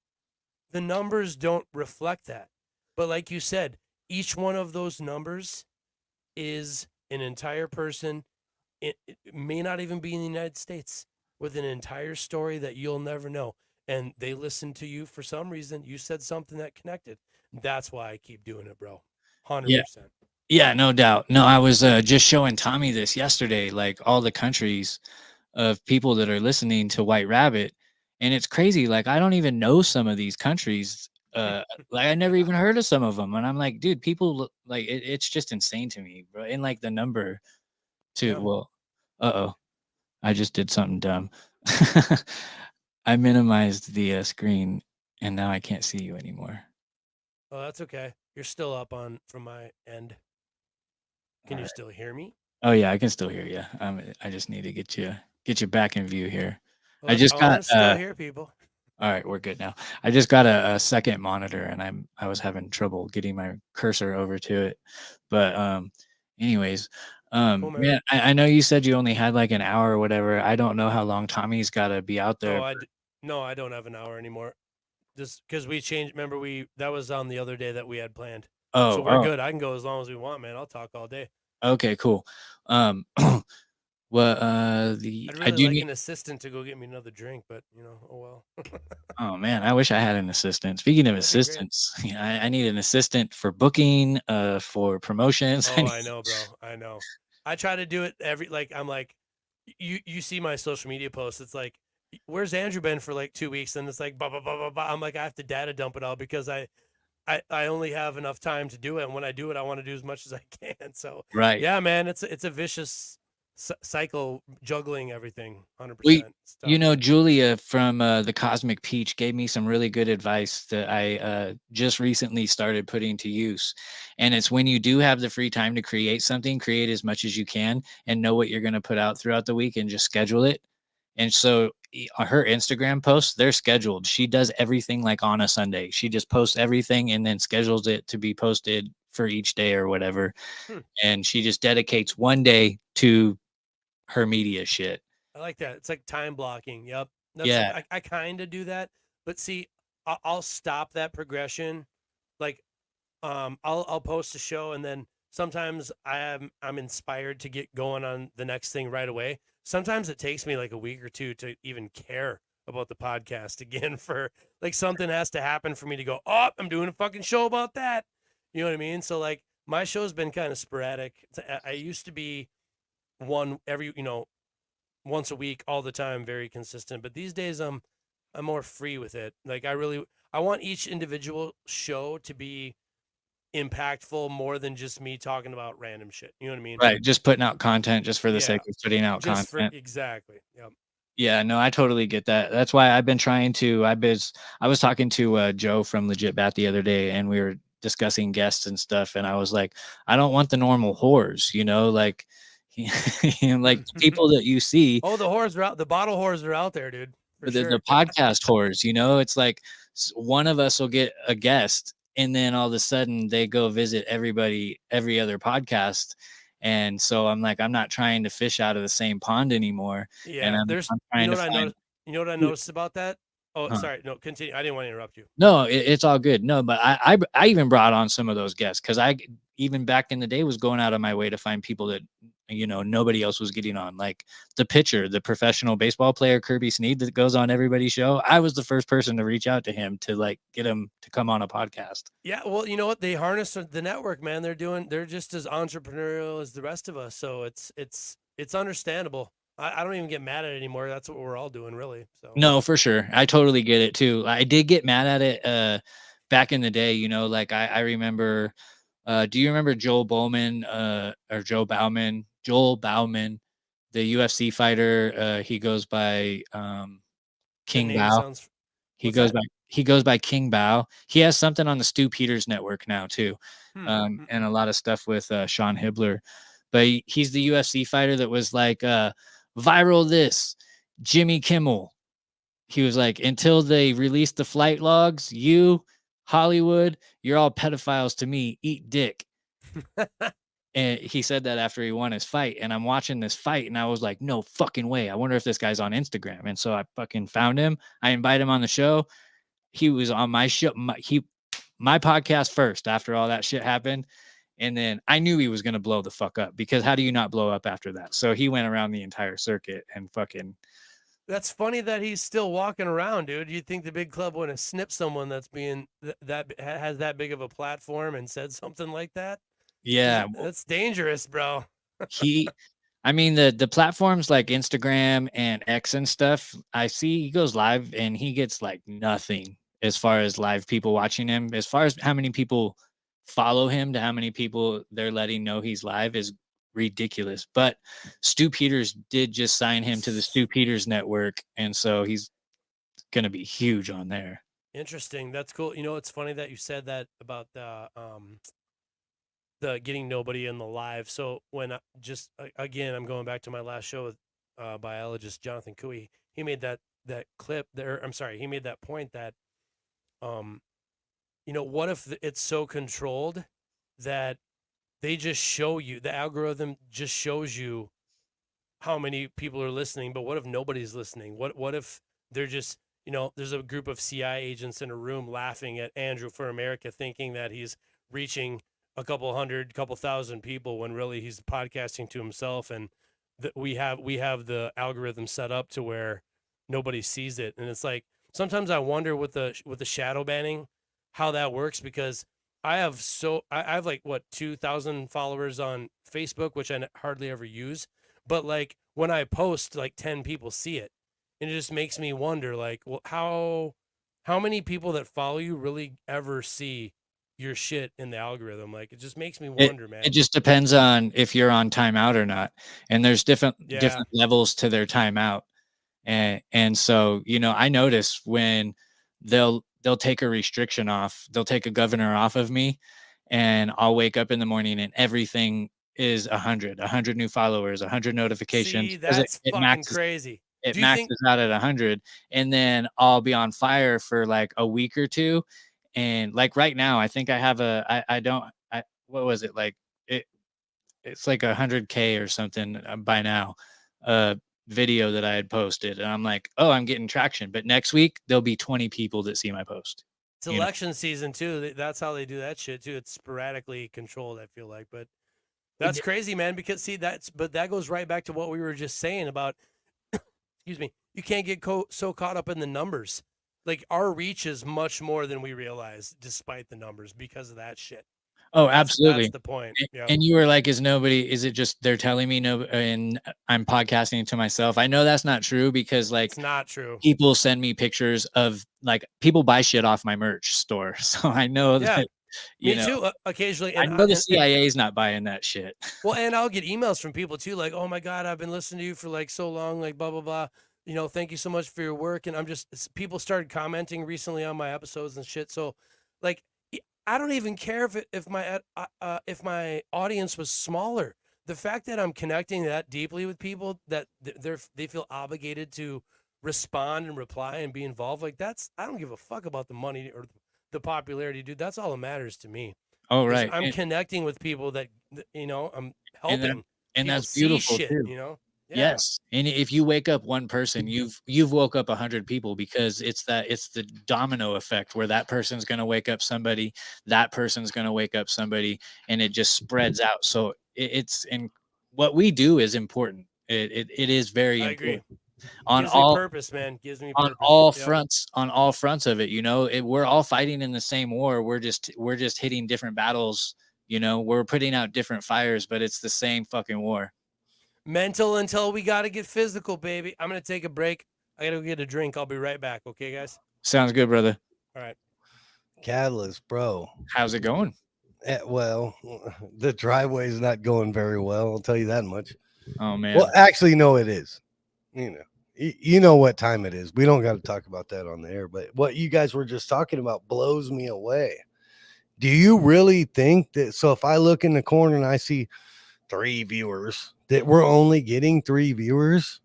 the numbers don't reflect that. But like you said, each one of those numbers is an entire person. It may not even be in the United States, with an entire story that you'll never know. And they listened to you for some reason. You said something that connected. That's why I keep doing it, bro. 100%.
Yeah, no doubt. No, I was just showing Tommy this yesterday, like all the countries of people that are listening to White Rabbit, and it's crazy. Like I don't even know some of these countries. Like I never
Yeah.
even heard of some of them, and I'm like, dude, people like it's just insane to me, bro. And like the number too.
Yeah.
Well, uh-oh, I just did something dumb. I minimized the screen, and now I can't see you anymore.
Oh, that's okay. You're still up on from my end. Can you still hear me?
Oh yeah, I can still hear you. I just need to get you back in view here.
Well,
I just
I
got
want to still hear people.
all right, we're good now. I just got a second monitor and I was having trouble getting my cursor over to it. But anyways,
Cool, man.
man, I know you said you only had like an hour or whatever. I don't know how long Tommy's gotta be out there.
Oh, no, I don't have an hour anymore. Just because we changed. Remember, that was on the other day that we had planned. So
Oh,
we're good. I can go as long as we want, man. I'll talk all day.
okay, cool. Well,
I'd
I
really
do
like
need.
an assistant to go get me another drink, but oh well.
Oh man, I wish I had an assistant. Speaking of
That'd be great.
assistants, yeah, I need an assistant for booking, for promotions.
Oh, I know, bro. I know. I try to do it I'm like, you see my social media posts. It's like, where's Andrew been for like 2 weeks? And it's like, blah, blah, blah, blah, blah. I'm like, I have to data dump it all because I only have enough time to do it. And when I do it, I want to do as much as I can. So
Right.
yeah, man, it's a vicious cycle, juggling everything. 100%.
We,
Stuff.
Julia from the Cosmic Peach gave me some really good advice that I just recently started putting to use. And it's when you do have the free time to create something, create as much as you can and know what you're going to put out throughout the week and just schedule it. And so her Instagram posts, they're scheduled. She does everything like on a Sunday. She just posts everything and then schedules it to be posted for each day or whatever.
Hmm.
And she just dedicates one day to her media shit.
I like that. It's like time blocking. Yep.
Yeah.
I kind of do that, but see, I'll stop that progression. Like, I'll post a show and then sometimes I'm inspired to get going on the next thing right away. Sometimes it takes me like a week or two to even care about the podcast again for like something has to happen for me to go, oh, I'm doing a fucking show about that. You know what I mean? So like my show's been kind of sporadic. I used to be one every, once a week all the time, very consistent, but these days I'm more free with it. Like I want each individual show to be impactful more than just me talking about random shit. You know what I mean?
Right. Just putting out content just for the
Yeah.
sake of putting out
Just for
content.
exactly. Yep.
Yeah, no, I totally get that. That's why I've been trying to. I was talking to Joe from Legit Bat the other day, and we were discussing guests and stuff. And I was like, I don't want the normal whores, like, like people that you see.
Oh, the whores are out. The bottle whores are out there, dude. For
The
sure.
podcast whores, it's like one of us will get a guest, and then all of a sudden they go visit every other podcast. And so I'm like, I'm not trying to fish out of the same pond anymore.
Yeah.
And I'm
You
trying
know
to
what I
find.
noticed? You know what I noticed about that? Oh,
Huh.
sorry. No, continue. I didn't want to interrupt you.
No, it's all good. No, but I even brought on some of those guests because I even back in the day was going out of my way to find people that nobody else was getting on, like the pitcher, the professional baseball player Kirby Snead that goes on everybody's show. I was the first person to reach out to him to like get him to come on a podcast.
Yeah, well, you know what? They harness the network, man. They're just as entrepreneurial as the rest of us. So it's understandable. I don't even get mad at it anymore. That's what we're all doing, really. So
No, for sure. I totally get it too. I did get mad at it back in the day, like I remember do you remember Joel Bowman or Joe Bauman? Joel Bauman, the UFC fighter, he goes by
the
King
name
Bao.
sounds.
He
What's
goes
that?
by King Bao. He has something on the Stu Peters network now too. And a
Mm-mm.
lot of stuff with Sean Hibbler. But he's the UFC fighter that was like viral this Jimmy Kimmel. He was like, until they release the flight logs, you, Hollywood, you're all pedophiles to me. Eat dick. And he said that after he won his fight. And I'm watching this fight and I was like, no fucking way. I wonder if this guy's on Instagram. And so I fucking found him. I invited him on the show. He was on my show, my podcast first after all that shit happened. And then I knew he was going to blow the fuck up because how do you not blow up after that? So he went around the entire circuit and fucking.
That's funny that he's still walking around, dude. You'd think the big club would have snipped someone that's being that has that big of a platform and said something like that.
Yeah,
That's dangerous, bro.
I mean the platforms like Instagram and X and stuff, I see he goes live and he gets like nothing as far as live people watching him. As far as how many people follow him to how many people they're letting know he's live is ridiculous. But Stu Peters did just sign him to the Stu Peters network, and so he's gonna be huge on there.
Interesting. That's cool. You know, it's funny that you said that about the getting nobody in the live. So when again, I'm going back to my last show with biologist Jonathan Cooey. He made that clip there. I'm sorry, he made that point that um, you know, what if it's so controlled that they just show you, the algorithm just shows you how many people are listening, but what if nobody's listening? What if they're just, you know, there's a group of CI agents in a room laughing at Andrew for America, thinking that he's reaching a couple hundred, couple thousand people when really he's podcasting to himself, and we have the algorithm set up to where nobody sees it, and it's like sometimes I wonder with the shadow banning how that works, because I have like what 2,000 followers on Facebook, which I hardly ever use, but like when I post, like 10 people see it, and it just makes me wonder, like, well, how many people that follow you really ever see your shit in the algorithm? Like, it just makes me wonder, man.
It just depends on if you're on timeout or not, and there's different
Yeah.
levels to their timeout, and so you know I notice when they'll take a restriction off, they'll take a governor off of me, and I'll wake up in the morning and everything is 100 new followers, 100 notifications.
See,
'Cause
that's
it
fucking
maxes
crazy.
it
Do you think?
maxes out at 100, and then I'll be on fire for like a week or two. And like right now, I think I have I don't, what was it like? It's like 100K or something by now, video that I had posted. And I'm like, oh, I'm getting traction. But next week, there'll be 20 people that see my post.
It's
You know?
election season too. That's how they do that shit too. It's sporadically controlled, I feel like. But
It-
that's crazy, man, because see, but that goes right back to what we were just saying about excuse me, you can't get so caught up in the numbers. Like our reach is much more than we realize, despite the numbers, because of that shit.
Oh,
That's
absolutely.
the point. Yeah.
And you were like, is it just they're telling me no, and I'm podcasting to myself? I know that's not true because like
It's not true.
people send me pictures of like people buy shit off my merch store. So I know
Yeah.
that, you
Me
know,
too. Occasionally,
I
and
know the CIA is not buying that shit.
well, and I'll get emails from people too, like, "Oh my God, I've been listening to you for like so long, like blah blah blah. You know, thank you so much for your work." And people started commenting recently on my episodes and shit. So, like, I don't even care if my audience was smaller. The fact that I'm connecting that deeply with people, that they feel obligated to respond and reply and be involved, like I don't give a fuck about the money or the popularity, dude. That's all that matters to me.
Oh, right.
I'm connecting with people that you know, I'm
And that-
helping
and
people
that's
see
beautiful
shit,
too.
you know? Yeah.
Yes. And if you wake up one person, you've woke up 100 people, because it's the domino effect where that person's going to wake up somebody, that person's going to wake up somebody, and it just spreads out. So it's in what we do is important. It is very
I agree.
important on
Gives me
all
purpose, man. Gives me
on
purpose.
all
Yep.
fronts, on all fronts of it. You know, we're all fighting in the same war. We're just hitting different battles. You know, we're putting out different fires, but it's the same fucking war.
Mental until we got to get physical, baby. I'm going to take a break. I got to go get a drink. I'll be right back. Okay, guys?
Sounds good, brother.
All right.
Catalyst, bro.
How's it going?
Well, the driveway's not going very well. I'll tell you that much.
Oh man.
Well, actually, no, it is. You know, you know what time it is. We don't got to talk about that on the air. But what you guys were just talking about blows me away. Do you really think that? So if I look in the corner and I see 3 viewers, that we're only getting 3 viewers?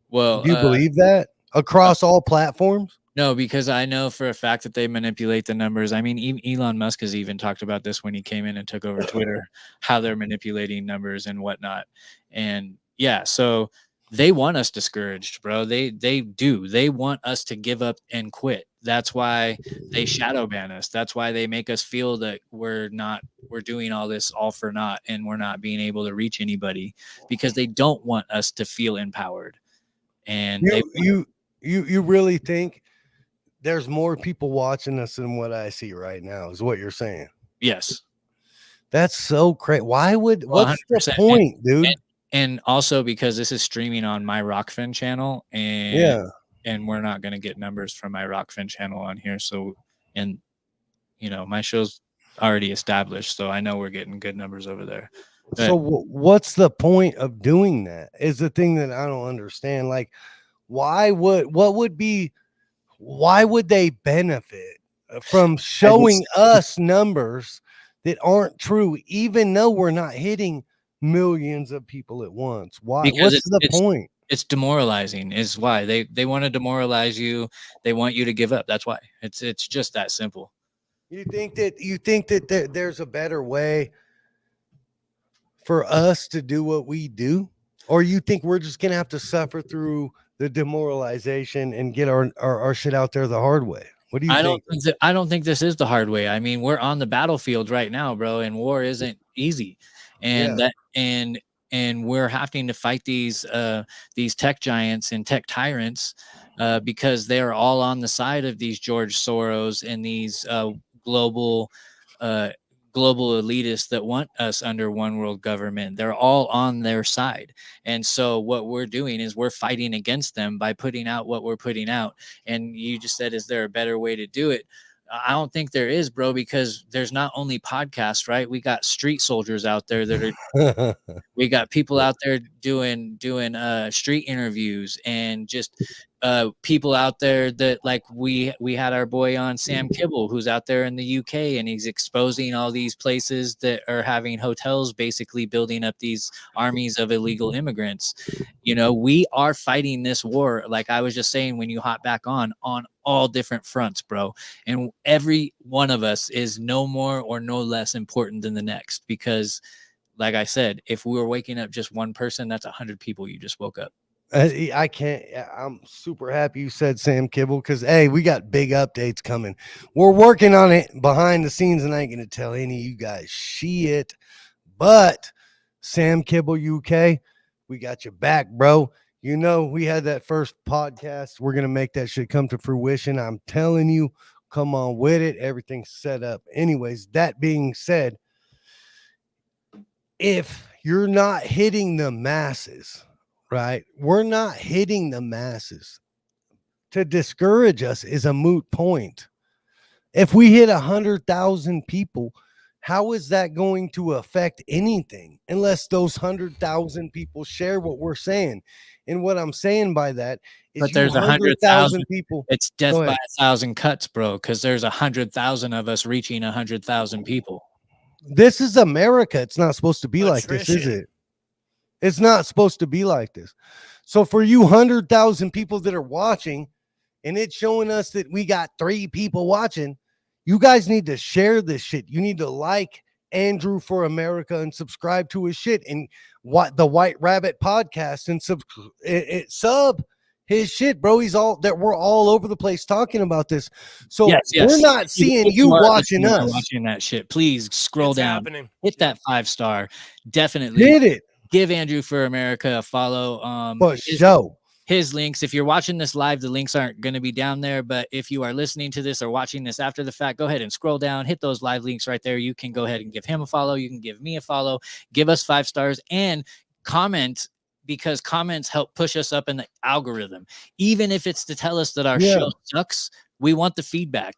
Well,
Do you believe that across all platforms?
No, because I know for a fact that they manipulate the numbers. I mean, Elon Musk has even talked about this when he came in and took over Twitter, how they're manipulating numbers and whatnot. And yeah, so they want us discouraged, bro. They do. They want us to give up and quit. That's why they shadow ban us. That's why they make us feel that we're doing all this all for naught and we're not being able to reach anybody, because they don't want us to feel empowered. And
You really think there's more people watching us than what I see right now, is what you're saying?
yes.
That's so crazy. Why would?
Well,
What's the
100%.
point, dude?
And also because this is streaming on my Rockfin channel,
Yeah.
and we're not going to get numbers from my Rockfin channel on here. So, and my show's already established, so I know we're getting good numbers over there.
So what's the point of doing that? Is the thing that I don't understand. Like, why would they benefit from showing us numbers that aren't true, even though we're not hitting millions of people at once? Why?
Because
What's the point?
It's demoralizing is why they want to demoralize you. They want you to give up. That's why it's just that simple.
You think that there's a better way for us to do what we do, or you think we're just gonna have to suffer through the demoralization and get our shit out there the hard way? What do you think?
I don't think this is the hard way. I mean, we're on the battlefield right now, bro, and war isn't easy. And and we're having to fight these tech giants and tech tyrants because they're all on the side of these George Soros and these global elitists that want us under one world government. They're all on their side. And so what we're doing is we're fighting against them by putting out what we're putting out. And you just said, is there a better way to do it? I don't think there is, bro, because there's not only podcasts, right? We got street soldiers out there that are we got people out there doing street interviews, and just people out there that, like, we had our boy on, Sam Kibble, who's out there in the UK, and he's exposing all these places that are having hotels, basically building up these armies of illegal immigrants. We are fighting this war, like I was just saying when you hop back on all different fronts, bro. And every one of us is no more or no less important than the next, because like I said, if we were waking up just one person, that's 100 people you just woke up.
I can't. I'm super happy you said Sam Kibble, because hey, we got big updates coming. We're working on it behind the scenes, and I ain't gonna tell any of you guys shit. But Sam Kibble UK, we got you back, bro. We had that first podcast. We're gonna make that shit come to fruition. I'm telling you, come on with it. Everything's set up. Anyways, that being said, if you're not hitting the masses, right? We're not hitting the masses. To discourage us is a moot point. If we hit 100,000 people, how is that going to affect anything unless those 100,000 people share what we're saying? And what I'm saying by that is,
but there's
100,000 people.
It's death by 1,000 cuts, bro, because there's 100,000 of us reaching 100,000 people.
This is America. It's not supposed to be like this, is it? It's not supposed to be like this. So for you 100,000 people that are watching, and it's showing us that we got 3 people watching, you guys need to share this shit. You need to like Andrew for America and subscribe to his shit, and what the White Rabbit podcast, and sub his shit, bro. He's all that. We're all over the place talking about this. So
yes.
We're not seeing you watching us.
Watching that shit. Please scroll down.
Happening.
Hit that 5-star. Definitely
hit it.
Give Andrew for America a follow. His links. If you're watching this live, the links aren't going to be down there. But if you are listening to this or watching this after the fact, go ahead and scroll down, hit those live links right there. You can go ahead and give him a follow. You can give me a follow. Give us 5 stars and comment, because comments help push us up in the algorithm. Even if it's to tell us that our show sucks, we want the feedback.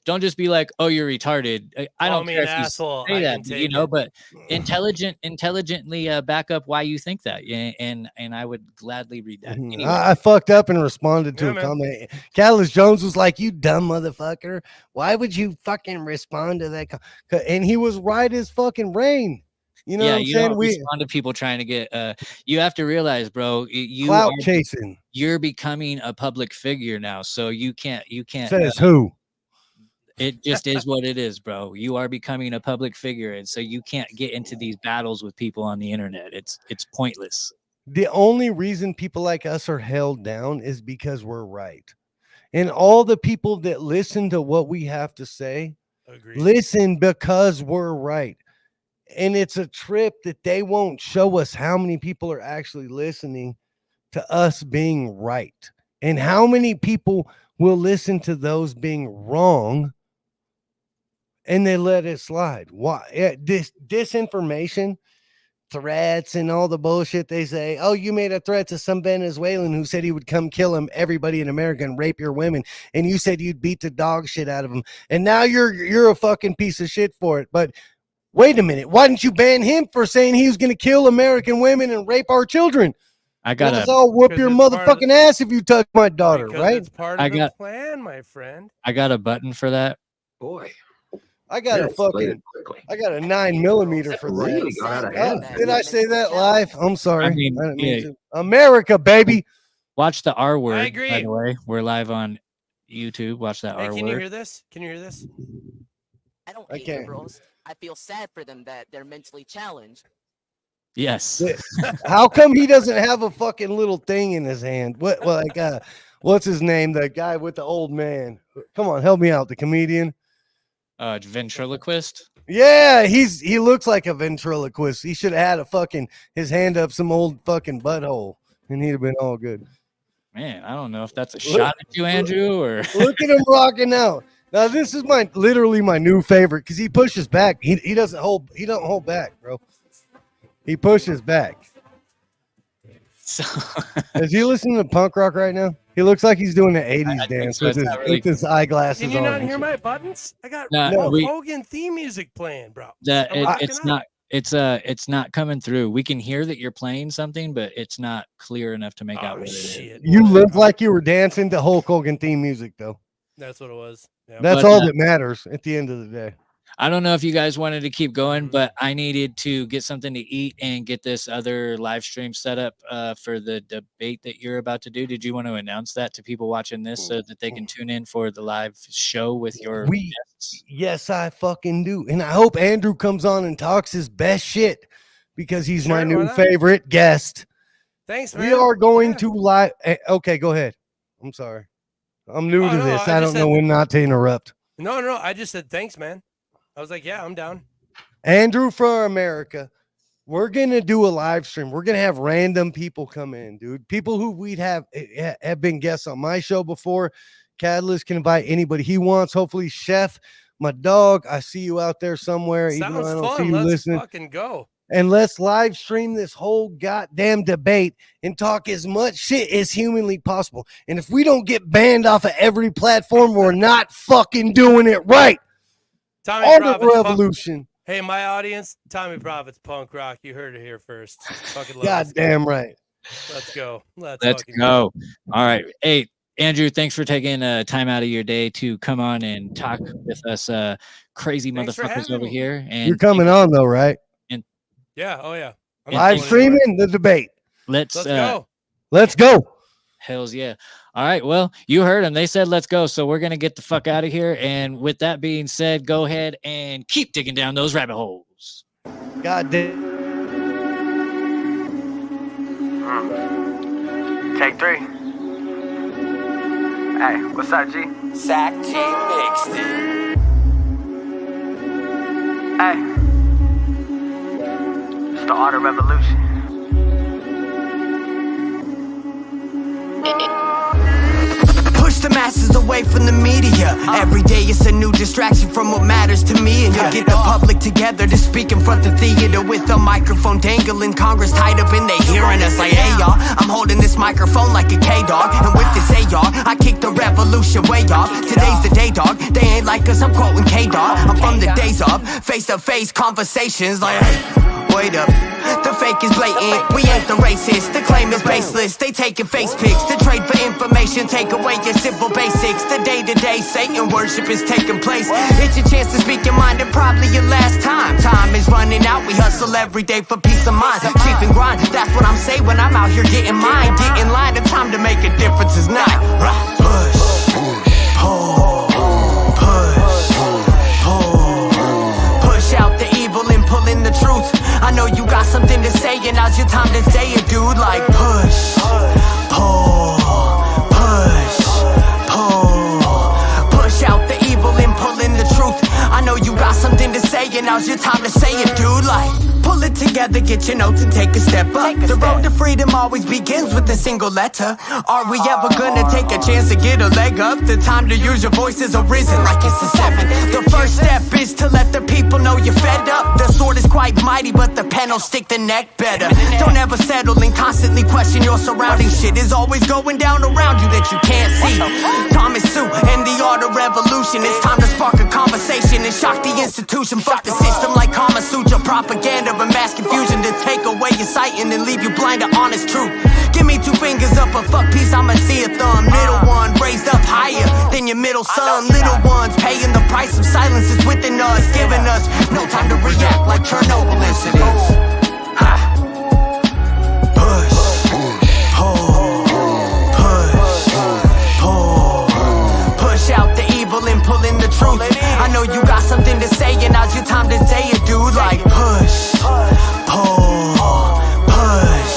Don't just be like, "Oh, you're retarded." I don't care if you say that, but intelligently back up why you think that, and I would gladly read that. Anyway.
I fucked up and responded to a comment. Katillist Jones was like, "You dumb motherfucker! Why would you fucking respond to that?" And he was right as fucking rain. You know what I'm saying?
We respond to people trying to get. You have to realize, bro,
clout chasing.
You're becoming a public figure now, so you can't.
Says who?
It just is what it is, bro. You are becoming a public figure, and so you can't get into these battles with people on the internet. It's pointless.
The only reason people like us are held down is because we're right. And all the people that listen to what we have to say, listen because we're right. And it's a trip that they won't show us how many people are actually listening to us being right, and how many people will listen to those being wrong and they let it slide. Why? This disinformation, threats, and all the bullshit they say. Oh, you made a threat to some Venezuelan who said he would come kill everybody in America and rape your women, and you said you'd beat the dog shit out of him, and now you're a fucking piece of shit for it. But wait a minute, why didn't you ban him for saying he was going to kill American women and rape our children? I'll whoop your motherfucking ass if you touch my daughter, right?
It's part of the plan, my friend.
I got a button for that.
Boy,
I got a 9mm for
really
that.
got out of hand.
Did I say that live? I'm sorry.
I mean,
I didn't mean to. America, baby.
Watch the R word.
I agree.
By the way, we're live on YouTube. Watch that R word.
Can you hear this? Can you hear this?
I don't hate liberals. I feel sad for them that they're mentally challenged.
Yes.
How come he doesn't have a fucking little thing in his hand? What's his name? The guy with the old man. Come on, help me out. The comedian.
Ventriloquist.
Yeah, he looks like a ventriloquist. He should have had his hand up some old fucking butthole, and he'd have been all good.
Man, I don't know if that's a shot at you, Andrew, or
look at him rocking out. Now this is literally my new favorite because he pushes back. He don't hold back, bro. He pushes back.
So
is he listening to punk rock right now? He looks like he's doing an 80s dance with his eyeglasses on.
Can you not hear my buttons? I got Hogan theme music playing, bro.
It's not coming through. We can hear that you're playing something, but it's not clear enough to make out what it is.
You look like you were dancing to Hulk Hogan theme music, though.
That's what it was. Yeah.
That's all that matters at the end of the day.
I don't know if you guys wanted to keep going, but I needed to get something to eat and get this other live stream set up for the debate that you're about to do. Did you want to announce that to people watching this so that they can tune in for the live show with your guests?
Yes, I fucking do. And I hope Andrew comes on and talks his best shit because he's my new favorite guest.
Thanks, man.
We are going to live. Okay, go ahead. I'm sorry. I'm new to this. I don't know when not to interrupt.
No. I just said thanks, man. I was like, yeah, I'm down.
Andrew for America. We're going to do a live stream. We're going to have random people come in, dude. People who we'd have been guests on my show before. Katillist can invite anybody he wants. Hopefully, Chef, my dog, I see you out there somewhere.
Sounds
even though I don't
fun.
see you
Let's
listening.
fucking go.
And let's live stream this whole goddamn debate and talk as much shit as humanly possible. And if we don't get banned off of every platform, we're not fucking doing it right.
Tommy
On
Profits,
the revolution.
Hey, my audience, Tommy Profits, punk rock. You heard it here first. Fucking love
Goddamn right.
Let's go.
Let's go. All right. Hey, Andrew, thanks for taking time out of your day to come on and talk with us crazy motherfuckers over here. And
you're coming on though, right?
Yeah. Oh yeah.
Live streaming the debate.
Let's
go.
Let's go.
Hells yeah. All right. Well, you heard them. They said, let's go. So we're going to get the fuck out of here. And with that being said, go ahead and keep digging down those rabbit holes.
God damn.
Take 3. Hey, what's up, G?
Zach G mixed it.
Hey. It's the art of revolution.
Push the masses away from the media. Every day it's a new distraction from what matters to me. And you get the public together to speak in front of the theater with a microphone dangling. Congress tied up and they hearing us like, hey y'all, I'm holding this microphone like a K-dog. And with this AR, I kick the revolution way off. Today's the day, dog. They ain't like us, I'm quoting K-dog. I'm from the days of face-to-face conversations like, hey, wait up. The fake is blatant, we ain't the racist. The claim is baseless, they taking face pics. The trade for information, take away your simple basics. The day-to-day Satan worship is taking place. It's your chance to speak your mind and probably your last time. Time is running out, we hustle every day for peace of mind. Cheap and grind, that's what I'm saying when I'm out here getting mine. Get in line, the time to make a difference is not. Push, pull, push, pull. Push out the evil and pull in the truth. I know you got something to say and now's your time to say it, dude. Like push, pull, push, pull. Push out the evil and pull in the truth. I know you got something to say, and now's your time to say it, dude. Like, pull it together, get your notes and take a step up. The road to freedom always begins with a single letter. Are we ever gonna take a chance to get a leg up? The time to use your voice has arisen like it's the 7th. The first step is to let the people know you're fed up. The sword is quite mighty, but the pen will stick the neck better. Don't ever settle and constantly question your surroundings. Shit is always going down around you that you can't see. Thomas Sue and the art of revolution. It's time to spark a conversation and shock the institution. Fuck the system like Kama Sutra, propaganda and mass confusion to take away your sight and then leave you blind to honest truth. Give me 2 fingers up a fuck piece, I'ma see a thumb. Middle one raised up higher than your middle son. Little ones paying the price of silence is within us, giving us no time to react like Chernobyl incidents. Ha. Push out the evil and pull in the truth. I know you got something to say, and now's your time to say it, dude. Like push, pull, push,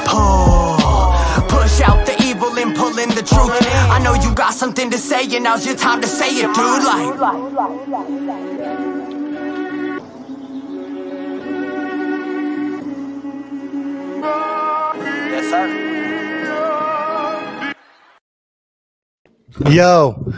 pull. Push out the evil and pull in the truth. I know you got something to say, and now's your time to say it, dude. Like.
Yes, sir.
Yo,